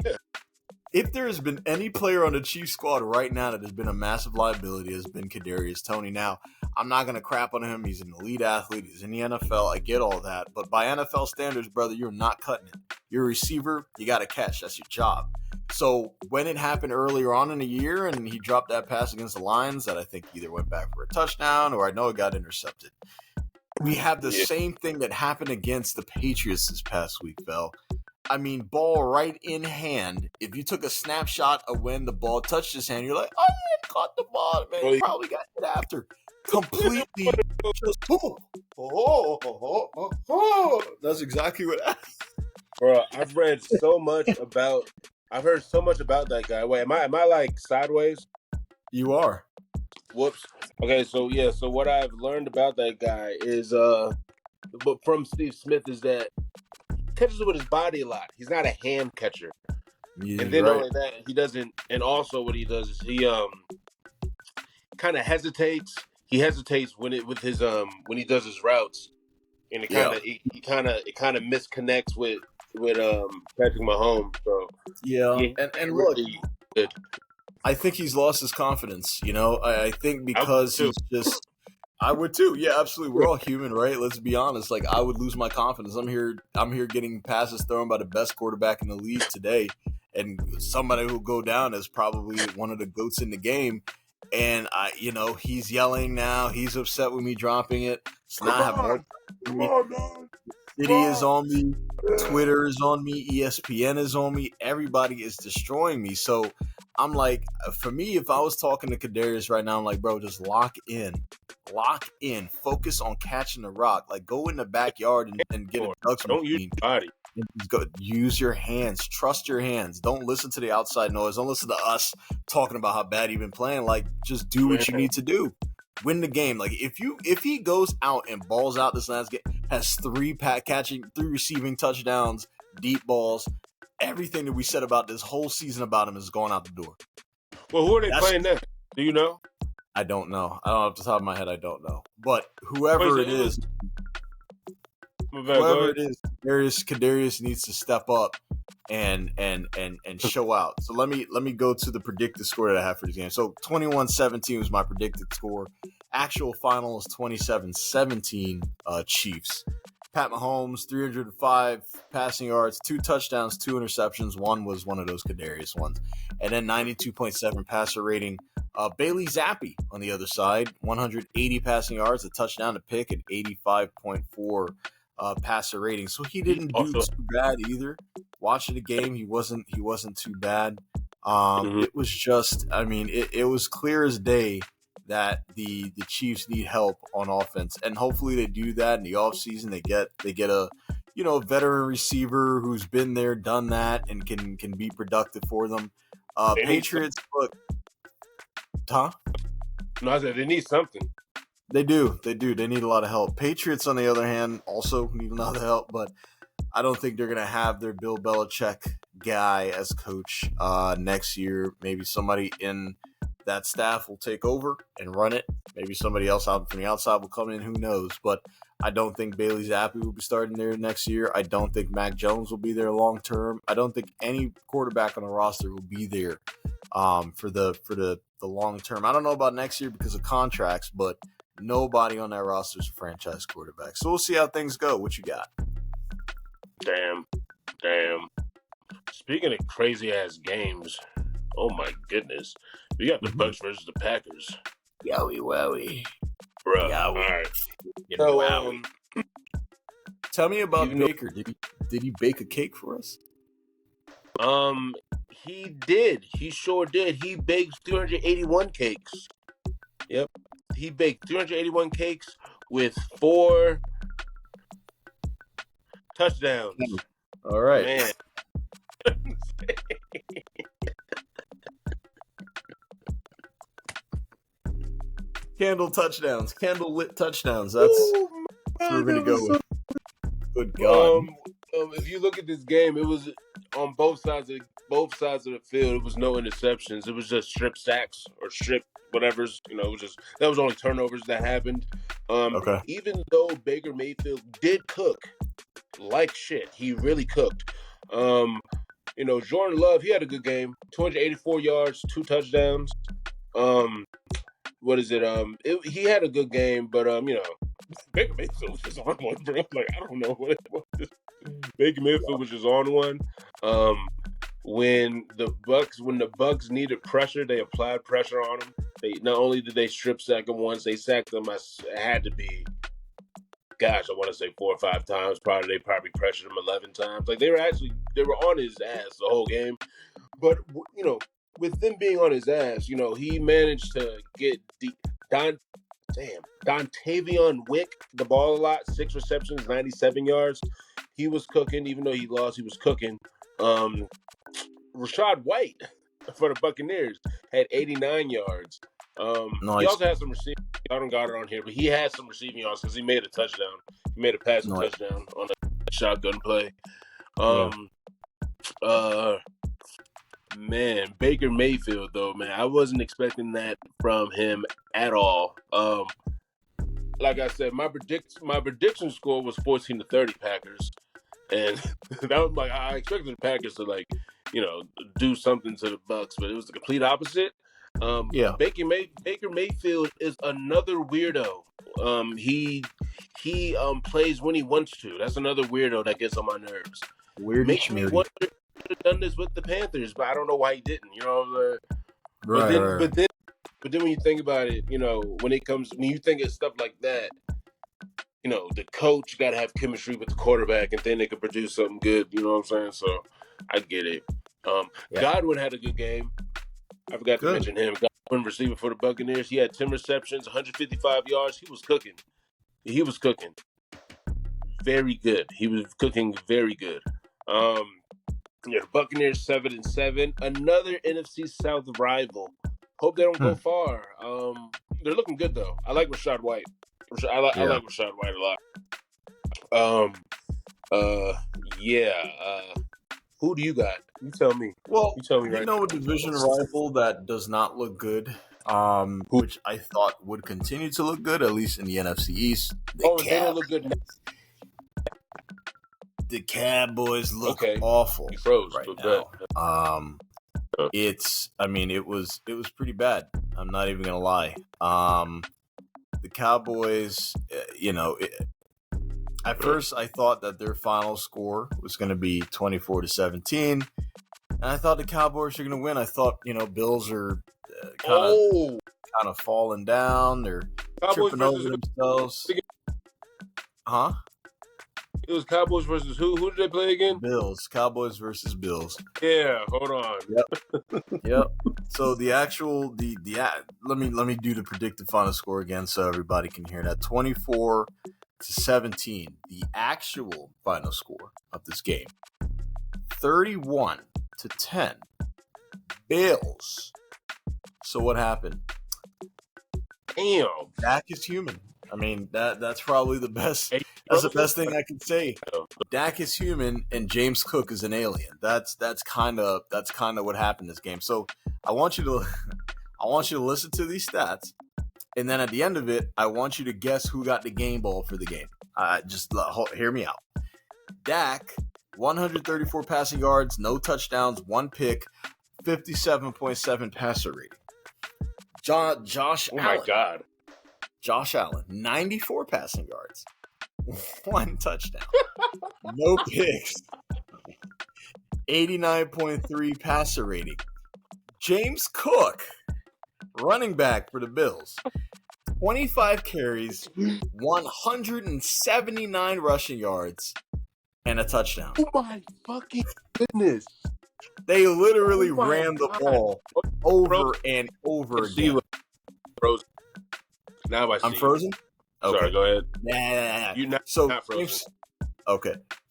Speaker 1: if there has been any player on the Chiefs squad right now that has been a massive liability, has been Kadarius Toney. Now, I'm not going to crap on him. He's an elite athlete. He's in the NFL. I get all that. But by NFL standards, brother, you're not cutting it. You're a receiver. You got to catch. That's your job. So when it happened earlier on in the year and he dropped that pass against the Lions that I think either went back for a touchdown or I know it got intercepted. We have the same thing that happened against the Patriots this past week, Phil. I mean, ball right in hand. If you took a snapshot of when the ball touched his hand, you're like, oh, man, caught the ball, man. He probably got it after. Completely just, That's exactly what happened.
Speaker 2: Bro, I've heard so much about that guy. Wait, am I like sideways?
Speaker 1: You are.
Speaker 2: Whoops. Okay, so what I've learned about that guy is but from Steve Smith is that he catches with his body a lot. He's not a hand catcher.
Speaker 1: Yeah,
Speaker 2: and then
Speaker 1: right.
Speaker 2: only that, he doesn't, and also what he does is he kind of hesitates. He hesitates when he does his routes. And it kind of misconnects with Patrick Mahomes. So
Speaker 1: and look,
Speaker 2: good.
Speaker 1: I think he's lost his confidence. You know, I think because he's just. I would too. Yeah, absolutely. We're all human, right? Let's be honest. Like I would lose my confidence. I'm here getting passes thrown by the best quarterback in the league today, and somebody who'll go down as probably one of the GOATs in the game. And he's yelling now. He's upset with me dropping it. So now I have more. City is on me. Twitter is on me. ESPN is on me. Everybody is destroying me. So I'm like, for me, if I was talking to Kadarius right now, I'm like, bro, just lock in, focus on catching the rock. Like, go in the backyard and get a ducks
Speaker 2: Don't use your body.
Speaker 1: Use your hands. Trust your hands. Don't listen to the outside noise. Don't listen to us talking about how bad you've been playing. Like, just do what you need to do. Win the game. Like if he goes out and balls out this last game, has three receiving touchdowns, deep balls, everything that we said about this whole season about him is going out the door.
Speaker 2: Well, who are they playing next? Do you know?
Speaker 1: I don't know. I don't off the top of my head. I don't know. But whoever it is, Kadarius needs to step up and show out. So let me go to the predicted score that I have for this game. So 21-17 was my predicted score. Actual final is 27-17 Chiefs. Pat Mahomes, 305 passing yards, 2 touchdowns, 2 interceptions. One was one of those Kadarius ones. And then 92.7 passer rating. Bailey Zappi on the other side, 180 passing yards, a touchdown, a pick, and 85.4 passer rating. So he didn't do too bad either. Watching the game, he wasn't too bad. It was just, I mean, it was clear as day that the Chiefs need help on offense, and hopefully they do that in the offseason. They get a veteran receiver who's been there, done that, and can be productive for them. Patriots, look, huh?
Speaker 2: No, I said they need something.
Speaker 1: They do. They need a lot of help. Patriots, on the other hand, also need a lot of help, but I don't think they're going to have their Bill Belichick guy as coach next year. Maybe somebody in that staff will take over and run it. Maybe somebody else out from the outside will come in. Who knows? But I don't think Bailey Zappi will be starting there next year. I don't think Mac Jones will be there long term. I don't think any quarterback on the roster will be there for the long term. I don't know about next year because of contracts, but nobody on that roster is a franchise quarterback. So we'll see how things go. What you got?
Speaker 2: Damn. Speaking of crazy ass games, oh my goodness, we got the Bucks versus the Packers.
Speaker 1: Yowie wowie,
Speaker 2: bro. All right. So,
Speaker 1: tell me about Baker. Did he bake a cake for us?
Speaker 2: He did. He sure did. He baked 381 cakes. Yep. He baked 381 cakes with 4 touchdowns.
Speaker 1: All right.
Speaker 2: Man.
Speaker 1: Candle lit touchdowns. That's what we're going to go with. Good God.
Speaker 2: If you look at this game, it was on both sides of the field. It was no interceptions. It was just strip sacks or strip whatever's. It was just that was only turnovers that happened.
Speaker 1: Okay.
Speaker 2: Even though Baker Mayfield did cook like shit, he really cooked. Jordan Love, he had a good game. 284 yards, 2 touchdowns. What is it? He had a good game, but Baker Mayfield was just on one, bro. Like, I don't know what it was. Baker Mayfield was just on one. When the Bucks needed pressure, they applied pressure on him. They not only did they strip sack him once, they sacked him. It had to be, gosh, I want to say 4 or 5 times. They probably pressured him 11 times. Like, they were on his ass the whole game. But with them being on his ass, he managed to get Dontavion Wick the ball a lot. 6 receptions, 97 yards. He was cooking, even though he lost. He was cooking. Rashad White for the Buccaneers had 89 yards.
Speaker 1: Nice.
Speaker 2: He also had some receiving. I don't got it on here, but he had some receiving yards because he made a touchdown. He made a passing touchdown on a shotgun play. Man, Baker Mayfield though, man, I wasn't expecting that from him at all. Like I said, my prediction score was 14-30 Packers, and that was like I expected the Packers to do something to the Bucks, but it was the complete opposite. Baker Mayfield is another weirdo. He plays when he wants to. That's another weirdo that gets on my nerves.
Speaker 1: Makes me wonder
Speaker 2: if he could have done this with the Panthers, but I don't know why he didn't. But then when you think about it, when you think of stuff like that, the coach got to have chemistry with the quarterback, and then they could produce something good. You know what I'm saying? So I get it. Godwin had a good game. I forgot to mention him. Godwin, receiver for the Buccaneers. He had 10 receptions, 155 yards. He was cooking. Very good. He was cooking very good. The Buccaneers 7-7. Another NFC South rival. Hope they don't go far. They're looking good though. I like Rashad White. I like Rashad White a lot. Who do you got? You tell me.
Speaker 1: Well,
Speaker 2: you tell me right
Speaker 1: a division rival that does not look good, which I thought would continue to look good, at least in the NFC East.
Speaker 2: They don't look good now.
Speaker 1: The Cowboys look awful right now. It was pretty bad. I'm not even gonna lie. The Cowboys, at first I thought that their final score was going to be 24-17, and I thought the Cowboys were going to win. I thought, Bills are kind of falling down. They're tripping over themselves. Huh?
Speaker 2: It was Cowboys versus who? Who did they play again?
Speaker 1: Bills. Cowboys versus Bills.
Speaker 2: Yeah, hold on.
Speaker 1: Yep. So let me do the predicted final score again so everybody can hear that. 24-17. The actual final score of this game. 31-10. Bills. So what happened?
Speaker 2: Damn.
Speaker 1: Dak is human. That's probably the best. That's the best thing I can say. Dak is human, and James Cook is an alien. That's kind of what happened this game. So I want you to listen to these stats, and then at the end of it, I want you to guess who got the game ball for the game. Just hear me out. Dak, 134 passing yards, no touchdowns, 1 pick, 57.7 passer rating. Josh Allen.
Speaker 2: My God.
Speaker 1: Josh Allen, 94 passing yards, 1 touchdown, no picks, 89.3 passer rating. James Cook, running back for the Bills, 25 carries, 179 rushing yards, and a touchdown.
Speaker 2: Oh my fucking goodness.
Speaker 1: They literally ran the ball over and over again.
Speaker 2: Frozen. Now I see.
Speaker 1: I'm frozen? Okay.
Speaker 2: Sorry, go ahead.
Speaker 1: Nah.
Speaker 2: You're not frozen.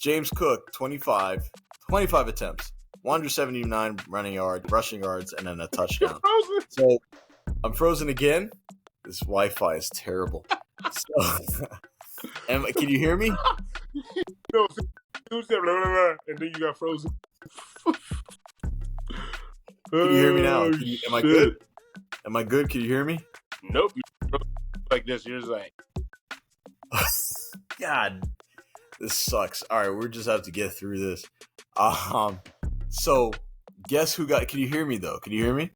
Speaker 1: James Cook, 25 attempts, 179 rushing yards, and then a touchdown. So I'm frozen again. This Wi-Fi is terrible. Can you hear me?
Speaker 2: No, and then you got frozen.
Speaker 1: Can you hear me now? Am I good? Am I good? Can you hear me?
Speaker 2: Nope. Like this, you're just like,
Speaker 1: God, this sucks. All right, we just have to get through this. So, guess who got? Can you hear me though? Can you hear me?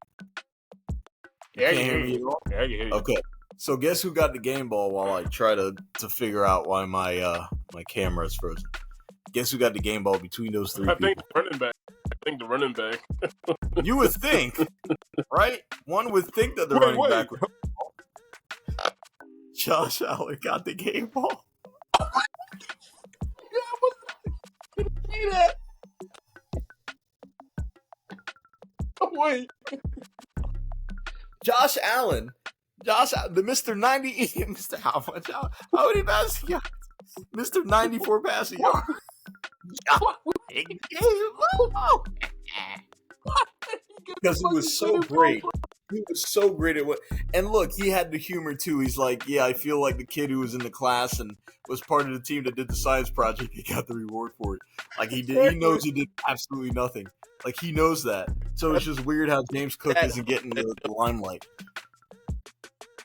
Speaker 2: Yeah,
Speaker 1: Can't hear me at all?
Speaker 2: Yeah, I can hear you.
Speaker 1: Okay. So guess who got the game ball while I try to figure out why my my camera is frozen? Guess who got the game ball between those three people?
Speaker 2: I think the running back.
Speaker 1: You would think, right? One would think that the running back would. Josh Allen got the game ball.
Speaker 2: See that? Wait.
Speaker 1: Josh Allen, the Mr. 90, Mr. How many passes he got? Mr. 94 passing yard. Because he was so great. He was so great at what. And look, he had the humor too. He's like, yeah, I feel like the kid who was in the class and was part of the team that did the science project. He got the reward for it. Like he did. He knows he did absolutely nothing. Like he knows that. So it's just weird how James Cook isn't getting the limelight.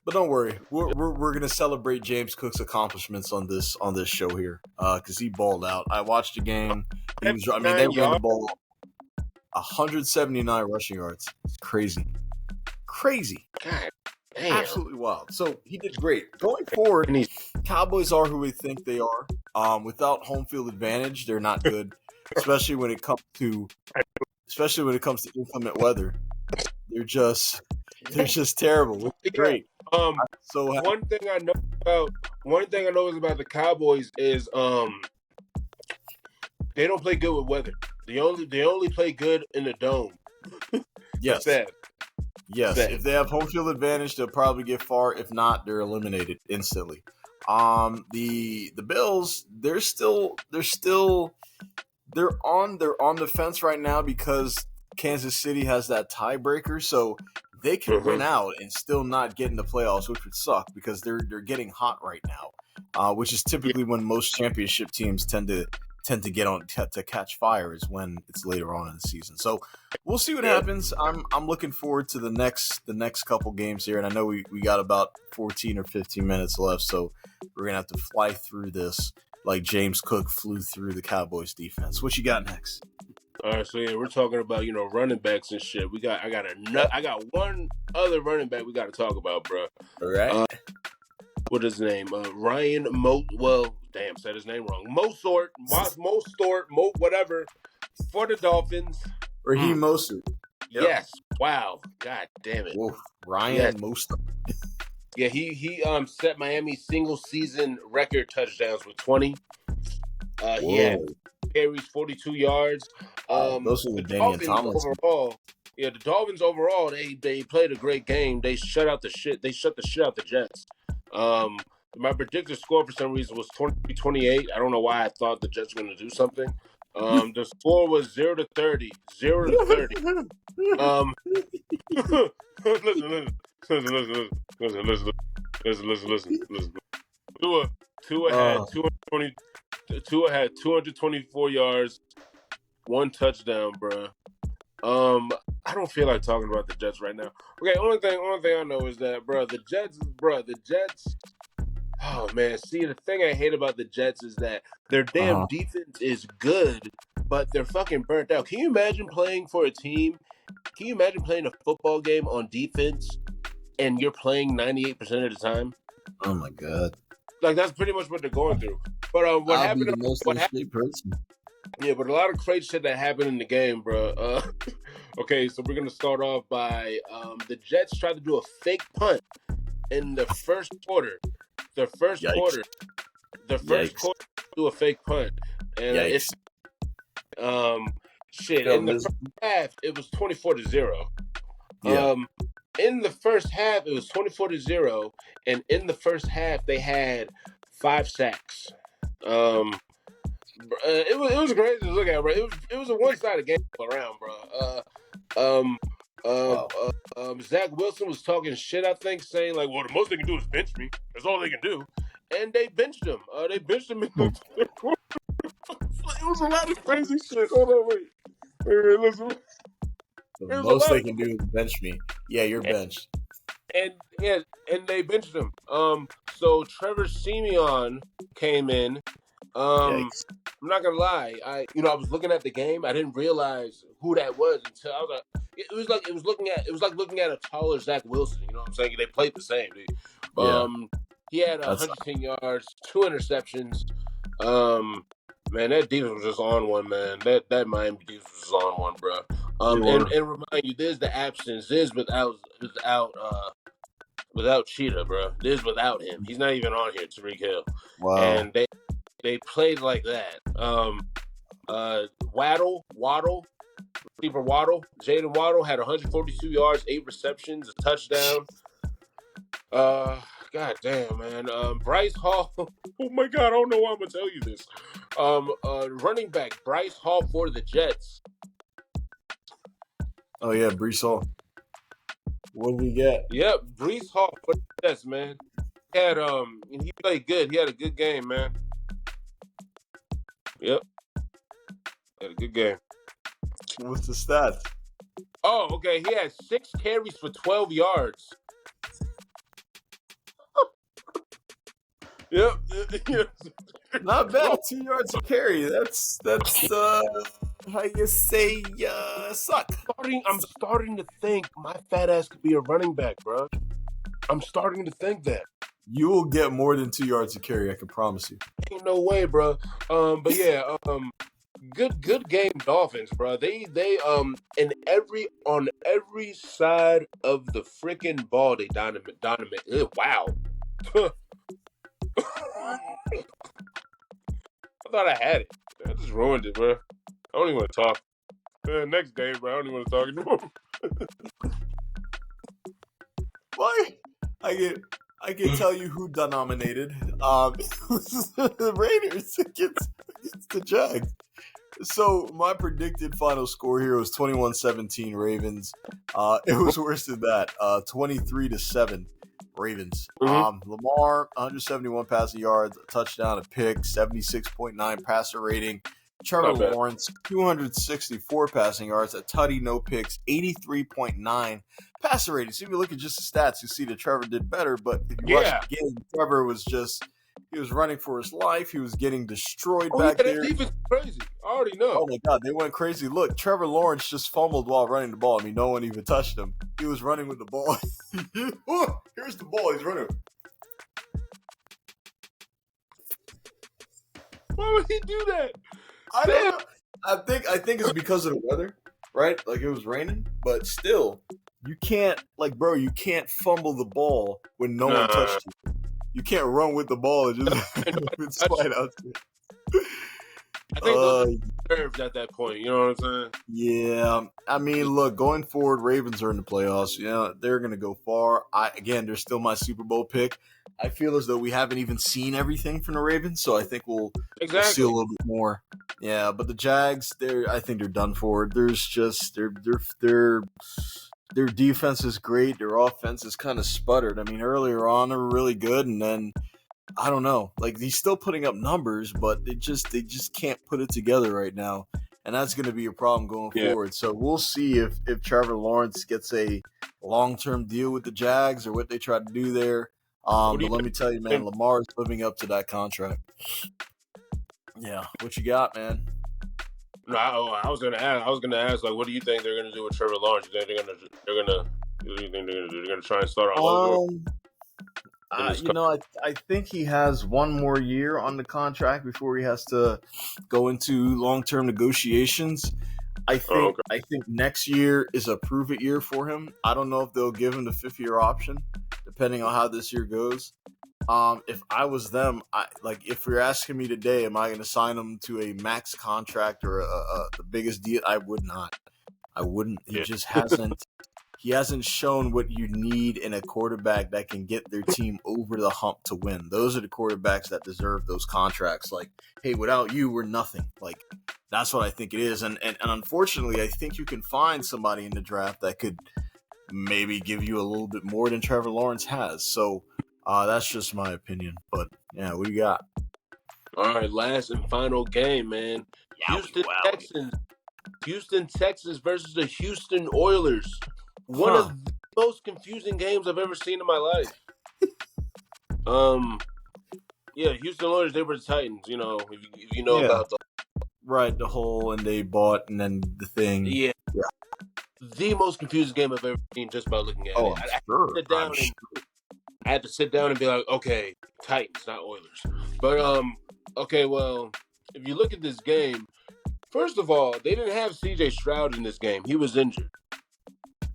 Speaker 1: But don't worry, we're gonna celebrate James Cook's accomplishments on this show here, because he balled out. I watched the game. They ran the ball 179 rushing yards. It's crazy.
Speaker 2: God damn.
Speaker 1: Absolutely wild. So he did great. Going forward, Cowboys are who we think they are. Without home field advantage, they're not good, especially when it comes to inclement weather. They're just terrible. It's great.
Speaker 2: So one thing I know about the Cowboys is they don't play good with weather. They only play good in the dome.
Speaker 1: Yes.
Speaker 2: Sad.
Speaker 1: Yes. Sad. If they have home field advantage, they'll probably get far. If not, they're eliminated instantly. The Bills, they're on the fence right now because Kansas City has that tiebreaker, so they can win out and still not get in the playoffs, which would suck because they're getting hot right now, which is typically when most championship teams tend to get on to catch fire is when it's later on in the season. So we'll see what happens. I'm looking forward to the next couple games here, and I know we got about 14 or 15 minutes left, so we're gonna have to fly through this like James Cook flew through the Cowboys defense. What you got next?
Speaker 2: All right, so we're talking about running backs and shit. I got one other running back we got to talk about, bro.
Speaker 1: All right.
Speaker 2: What is his name? Ryan said his name wrong. Mostert, whatever, for the Dolphins.
Speaker 1: Raheem Mostert.
Speaker 2: Yep. Yes. Wow. God damn it.
Speaker 1: Whoa. Ryan Mostert.
Speaker 2: Yeah, he set Miami's single season record touchdowns with 20. He had carries, 42 yards.
Speaker 1: Those are the Damian Tomlinson.
Speaker 2: The Dolphins overall, they played a great game. They shut the shit out the Jets. My predicted score for some reason was 20-28. I don't know why I thought the Jets were going to do something. The score was 0-30. 0-30. Listen. Tua had 224 yards, 1 touchdown, bro. I don't feel like talking about the Jets right now. Okay, only thing I know is that, the Jets. Oh man, see, the thing I hate about the Jets is that their damn defense is good, but they're fucking burnt out. Can you imagine playing for a team? Can you imagine playing a football game on defense and you're playing 98% of the time?
Speaker 1: Oh my god!
Speaker 2: Like that's pretty much what they're going through. But what happened? Yeah, but a lot of crazy shit that happened in the game, bro. Okay, so we're gonna start off by the Jets tried to do a fake punt in the first quarter. The first quarter, do a fake punt, and it's shit. In the first half, it was 24-0.
Speaker 1: Yeah.
Speaker 2: In the first half, it was 24-0, and in the first half, they had 5 sacks. It was crazy to look at, bro. It was a one-sided game all around, bro. Zach Wilson was talking shit, I think, saying like, "Well, the most they can do is bench me. That's all they can do," and they benched him. They benched him. It was a lot of crazy shit. Hold on, wait, listen.
Speaker 1: The most they can do is bench me. Yeah, you're benched.
Speaker 2: And they benched him. So Trevor Siemian came in
Speaker 1: Yikes.
Speaker 2: I'm not gonna lie. I was looking at the game. I didn't realize who that was until I was like, it was like looking at a taller Zach Wilson. You know what I'm saying? They played the same.
Speaker 1: Yeah.
Speaker 2: He had 110 yards, 2 interceptions. Man, that defense was just on one, man. That Miami defense was on one, bro. And remind you, there's the absence. There's without Cheetah, bro. There's without him. He's not even on here, Tyreek Hill.
Speaker 1: Wow.
Speaker 2: And they played like that. Waddle, Jaden Waddle had 142 yards, 8 receptions, a touchdown. God damn, man. Bryce Hall. Oh my God, I don't know why I'm gonna tell you this. Running back Bryce Hall for the Jets.
Speaker 1: Oh yeah, Brees Hall. What did he get?
Speaker 2: Yep, Brees Hall for the Jets, man. He played good. He had a good game, man. Yep. Had a good game.
Speaker 1: What's the stats?
Speaker 2: Oh, okay. He had 6 carries for 12 yards. Yep.
Speaker 1: Not bad. 2 yards a carry. That's how you say suck.
Speaker 2: I'm starting to think my fat ass could be a running back, bro. I'm starting to think that.
Speaker 1: You will get more than 2 yards a carry, I can promise you.
Speaker 2: Ain't no way, bro. But yeah, good game, Dolphins, bro. They on every side of the freaking ball, they dominate. Wow. I thought I had it. I just ruined it, bro. I don't even want to talk. Next game, bro. I don't even want to talk anymore.
Speaker 1: Why? I can tell you who denominated. The Raiders against the Jags. So my predicted final score here was 21-17 Ravens. It was worse than that. 23-7 Ravens.
Speaker 2: Mm-hmm.
Speaker 1: Lamar, 171 passing yards, a touchdown, a pick, 76.9 passer rating. Trevor Lawrence, 264 passing yards, a tutty, no picks, 83.9 passer rating. So if you look at just the stats, you see that Trevor did better. But if you watch the game, Trevor was he was running for his life. He was getting destroyed back there.
Speaker 2: That defense is crazy. I already know.
Speaker 1: Oh, my God. They went crazy. Look, Trevor Lawrence just fumbled while running the ball. I mean, no one even touched him. He was running with the ball. Oh, here's the ball. He's running.
Speaker 2: Why would he do that?
Speaker 1: I don't know. I think it's because of the weather, right? Like, it was raining. But still, you can't, you can't fumble the ball when no one touched you. You can't run with the ball and just slide out there.
Speaker 2: I think those deserved at that point. You know what I'm saying?
Speaker 1: Yeah. I mean, look, going forward, Ravens are in the playoffs. They're going to go far. They're still my Super Bowl pick. I feel as though we haven't even seen everything from the Ravens, so I think we'll see a little bit more. Yeah, but the Jags, I think they're done for. There's just their defense is great. Their offense is kind of sputtered. I mean, earlier on they were really good, and then I don't know. Like, he's still putting up numbers, but they just can't put it together right now, and that's going to be a problem going forward. So we'll see if Trevor Lawrence gets a long-term deal with the Jags or what they try to do there. But let me tell you, man, Lamar is living up to that contract. Yeah, what you got, man?
Speaker 2: No, I was gonna ask, like, what do you think they're gonna do with Trevor Lawrence? What do you think they're gonna do? They're gonna try and start all over?
Speaker 1: I think he has one more year on the contract before he has to go into long-term negotiations. I think next year is a prove-it year for him. I don't know if they'll give him the 5th-year option, depending on how this year goes. If I was them, if you're asking me today, am I going to sign him to a max contract or the biggest deal? I would not. I wouldn't. He just hasn't. He hasn't shown what you need in a quarterback that can get their team over the hump to win. Those are the quarterbacks that deserve those contracts. Like, hey, without you, we're nothing. Like, that's what I think it is. And unfortunately, I think you can find somebody in the draft that could maybe give you a little bit more than Trevor Lawrence has. So that's just my opinion. But, yeah, what do you got?
Speaker 2: All right, last and final game, man. Houston Texans versus the Houston Oilers. One of the most confusing games I've ever seen in my life. Yeah, Houston Oilers, they were the Titans, you know, if you know about the...
Speaker 1: Right, the whole, and they bought, and then the thing.
Speaker 2: Yeah. The most confusing game I've ever seen just by looking at it.
Speaker 1: I'm sure.
Speaker 2: I had to sit down and be like, okay, Titans, not Oilers. But, okay, well, if you look at this game, first of all, they didn't have C.J. Stroud in this game. He was injured.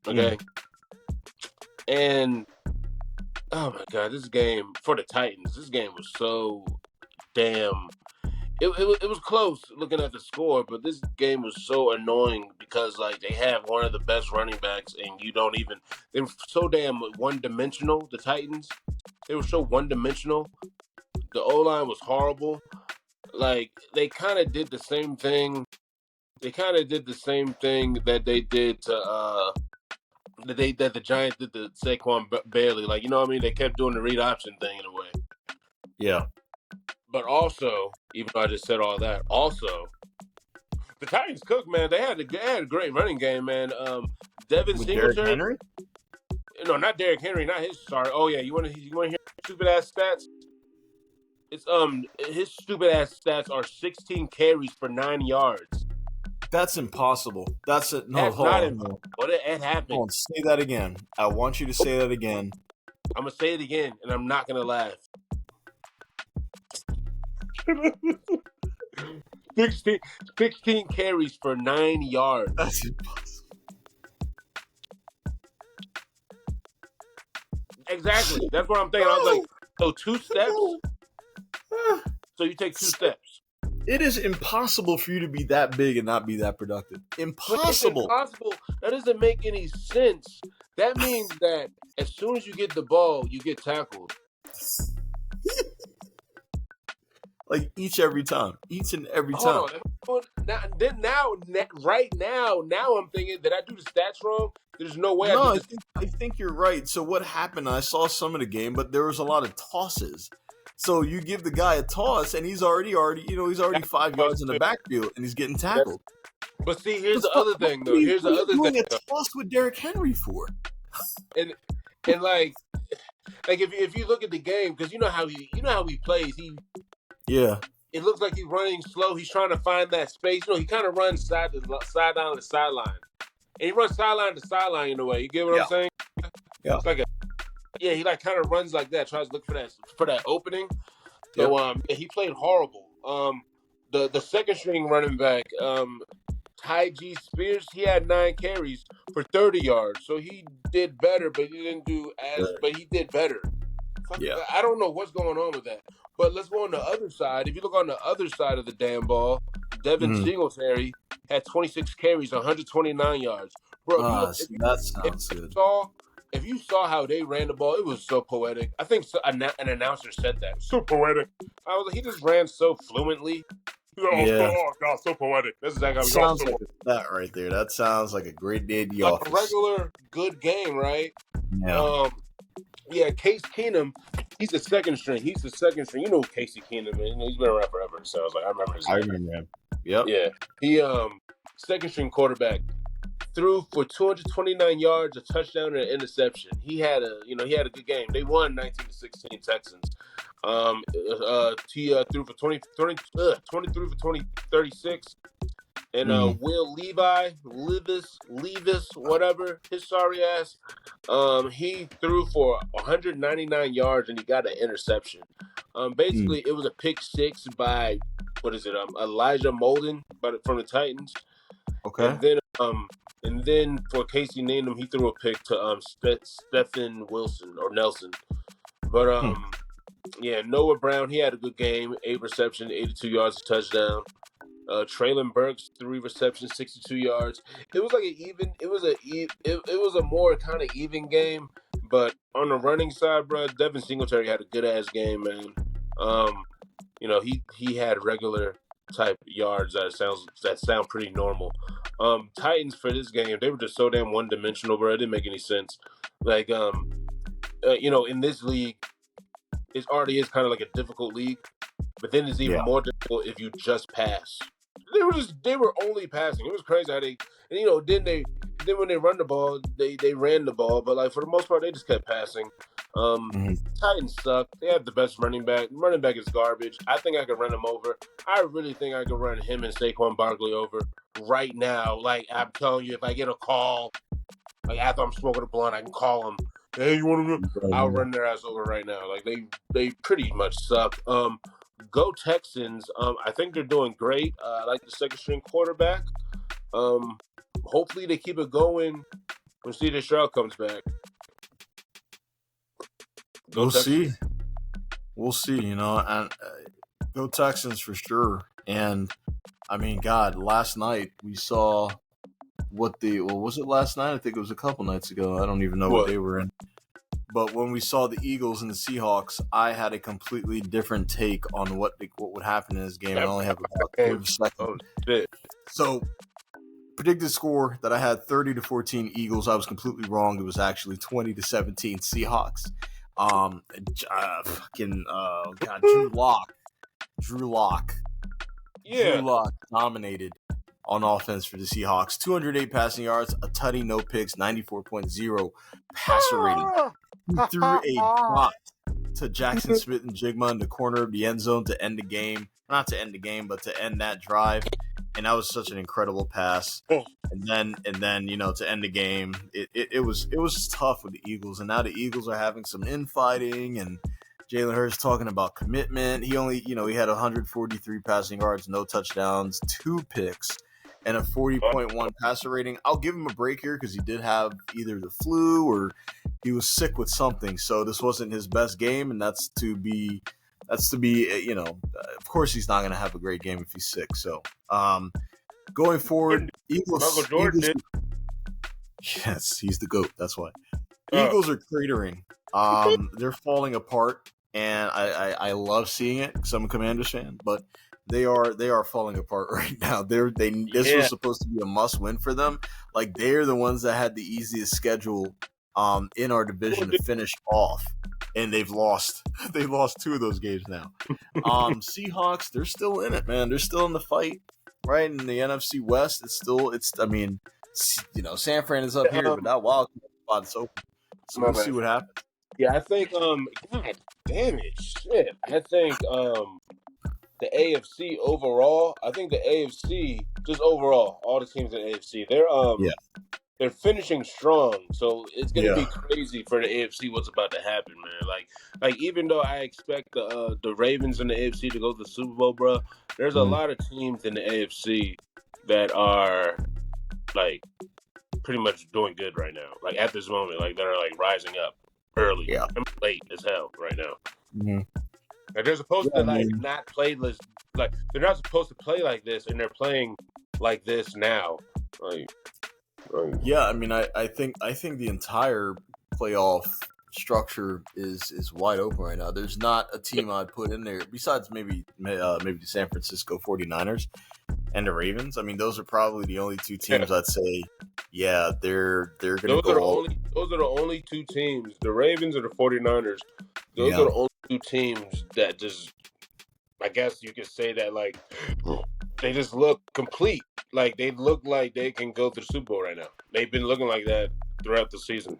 Speaker 2: Okay? And, oh my God, this game, for the Titans, this game was so damn... It was close looking at the score, but this game was so annoying because, like, they have one of the best running backs, and you don't even... They were so damn one-dimensional, the Titans. They were so one-dimensional. The O-line was horrible. Like, they kind of did the same thing. They kind of did the same thing that they did to... that the Giants did to Saquon Bailey. Like, you know what I mean? They kept doing the read option thing in a way.
Speaker 1: Yeah.
Speaker 2: But also, even though I just said all that, also, the Titans cooked, man. They had a great running game, man. Devin Singletary.
Speaker 1: Derrick Henry?
Speaker 2: No, not Derrick Henry, not his. Sorry. Oh yeah, you want to hear stupid ass stats? It's his stupid ass stats are 16 carries for 9 yards.
Speaker 1: That's impossible. That's it. No,
Speaker 2: That's
Speaker 1: hold
Speaker 2: not
Speaker 1: on.
Speaker 2: impossible. It happened.
Speaker 1: Hold on, say that again. I want you to say that again.
Speaker 2: I'm gonna say it again, and I'm not gonna laugh. 16 carries for 9 yards.
Speaker 1: That's impossible.
Speaker 2: Exactly. That's what I'm thinking. I was like, so 2 steps? So you take 2 steps.
Speaker 1: It is impossible for you to be that big and not be that productive. Impossible.
Speaker 2: Impossible. That doesn't make any sense. That means that as soon as you get the ball, you get tackled.
Speaker 1: Like each and every time.
Speaker 2: Hold on. Right now I'm thinking, did I do the stats wrong? There's no way
Speaker 1: I think you're right. So what happened, I saw some of the game, but there was a lot of tosses. So you give the guy a toss, and he's already 5 yards in the backfield, and he's getting tackled.
Speaker 2: But see, here's the other thing, though. Here's the other thing.
Speaker 1: What are you doing a toss with Derrick Henry for?
Speaker 2: And like if you look at the game, because you know how he plays, it looks like he's running slow. He's trying to find that space. You know, he kind of runs side down the sideline, and he runs sideline to sideline in a way. You get what I'm saying?
Speaker 1: Yeah.
Speaker 2: It's like he like kind of runs like that, tries to look for that opening. So he played horrible. The second string running back, Ty G. Spears, he had 9 carries for 30 yards. So he did better, but he didn't do but he did better.
Speaker 1: Yeah.
Speaker 2: I don't know what's going on with that. But let's go on the other side. If you look on the other side of the damn ball, Devin Singletary had 26 carries, 129 yards. Bro,
Speaker 1: that sounds good.
Speaker 2: If you saw how they ran the ball, it was so poetic. I think an announcer said that. So poetic. I was like, he just ran so fluently. Oh God, so poetic. That's exactly how
Speaker 1: sounds like that right there. That sounds like a great day at the office.
Speaker 2: A regular good game, right?
Speaker 1: Yeah.
Speaker 2: Case Keenum, he's the second string. You know Casey Keenum, man. He's been around forever. So I was like, I remember his name.
Speaker 1: I remember him. Yep.
Speaker 2: Yeah. He second string quarterback. Threw for 229 yards, a touchdown, and an interception. He had a good game. They won 19-16 Texans. He threw for 23 for 36. And Will Levis, whatever, his sorry ass, he threw for 199 yards and he got an interception. Basically, it was a pick 6 by Elijah Molden, from the Titans.
Speaker 1: Okay.
Speaker 2: And then for Casey Keenum, he threw a pick to Stephen Wilson or Nelson. But Noah Brown, he had a good game, 8 receptions, 82 yards, a touchdown. Traylon Burks, 3 receptions, 62 yards. It was like it was a more kind of even game. But on the running side, bro, Devin Singletary had a good ass game, man. He had regular type yards that sound pretty normal. Titans for this game, they were just so damn one dimensional, bro. It didn't make any sense. Like, in this league, it already is kind of like a difficult league, but then it's even more difficult if you just pass. They were only passing. It was crazy how then when they run the ball, they ran the ball, but like for the most part, they just kept passing. Titans suck. They have the best running back. Running back is garbage. I think I could run him over. I really think I could run him and Saquon Barkley over right now. Like, I'm telling you, if I get a call, like after I'm smoking a blunt, I can call them. Hey, you want to run? I'll run their ass over right now. Like, they pretty much suck. Go Texans. I think they're doing great. I like the second string quarterback. Hopefully they keep it going when C.J. Stroud comes back.
Speaker 1: We'll see. We'll see, you know, and go Texans for sure. And I mean, God, last night we saw was it last night? I think it was a couple nights ago. I don't even know what they were in. But when we saw the Eagles and the Seahawks, I had a completely different take on what would happen in this game. I only have about 30 seconds. So, predicted score that I had 30-14 Eagles. I was completely wrong. It was actually 20-17 Seahawks. Drew Lock dominated on offense for the Seahawks. 208 passing yards, a tutty, no picks, 94.0 passer rating. He threw a dot to Jackson Smith and Jigma in the corner of the end zone to end the game. Not to end the game, but to end that drive. And that was such an incredible pass. And then, you know, to end the game, it was tough with the Eagles. And now the Eagles are having some infighting, and Jalen Hurts talking about commitment. He only, you know, he had 143 passing yards, no touchdowns, 2 picks, and a 40.1 passer rating. I'll give him a break here because he did have either the flu or he was sick with something. So this wasn't his best game, and that's to be, you know, of course he's not going to have a great game if he's sick. So going forward, Eagles did. Yes, he's the GOAT. That's why. Eagles are cratering. They're falling apart, and I love seeing it because I'm a Commanders fan, but they are falling apart right now. This was supposed to be a must win for them. Like, they're the ones that had the easiest schedule in our division to finish off, and they've lost 2 of those games now. Seahawks, they're still in it, man. They're still in the fight, right? In the NFC West, I mean, you know, San Fran is up here, but that wild spot is open. So we'll see what happens.
Speaker 2: Yeah, I think God damn it, shit. I think the AFC overall, just overall, all the teams in the AFC, they're finishing strong. So it's gonna be crazy for the AFC what's about to happen, man. Like even though I expect the Ravens and the AFC to go to the Super Bowl, bro, there's a lot of teams in the AFC that are like pretty much doing good right now. Like at this moment, like that are like rising up early, late as hell right now.
Speaker 1: Mm-hmm.
Speaker 2: Like they're supposed to not play this. Like they're not supposed to play like this, and they're playing like this now.
Speaker 1: Yeah, I mean, I think the entire playoff structure is wide open right now. There's not a team I'd put in there besides maybe the San Francisco 49ers and the Ravens. I mean, those are probably the only 2 teams I'd say, they're going to go.
Speaker 2: Those are the only 2 teams, the Ravens or the 49ers. Those are the only 2 teams that just, I guess you could say that, like, they just look complete. Like, they look like they can go to the Super Bowl right now. They've been looking like that throughout the season.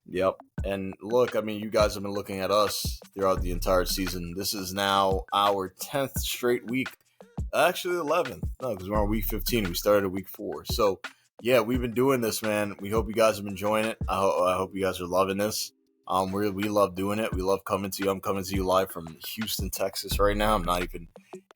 Speaker 1: Yep. And look, I mean, you guys have been looking at us throughout the entire season. This is now our 10th straight week. Actually, 11th. No, because we're on week 15. We started at week 4. So, yeah, we've been doing this, man. We hope you guys have been enjoying it. I hope you guys are loving this. We love doing it. We love coming to you. I'm coming to you live from Houston, Texas right now. I'm not even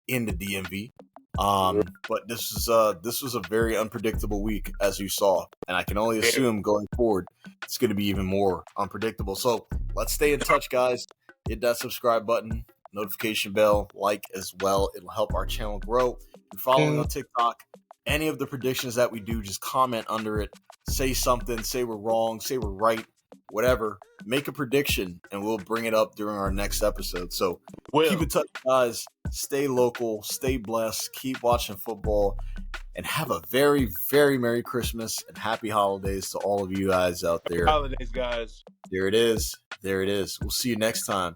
Speaker 1: in the DMV. But this was a very unpredictable week, as you saw, and I can only assume going forward it's going to be even more unpredictable. So let's stay in touch, guys. Hit that subscribe button, notification bell, like as well. It'll help our channel grow. If you're following on TikTok, any of the predictions that we do, just comment under it. Say something. Say we're wrong. Say we're right. Whatever. Make a prediction, and we'll bring it up during our next episode. So keep in touch, guys. Stay local. Stay blessed. Keep watching football. And have a very, very Merry Christmas and Happy Holidays to all of you guys out there.
Speaker 2: Holidays, guys.
Speaker 1: There it is. We'll see you next time.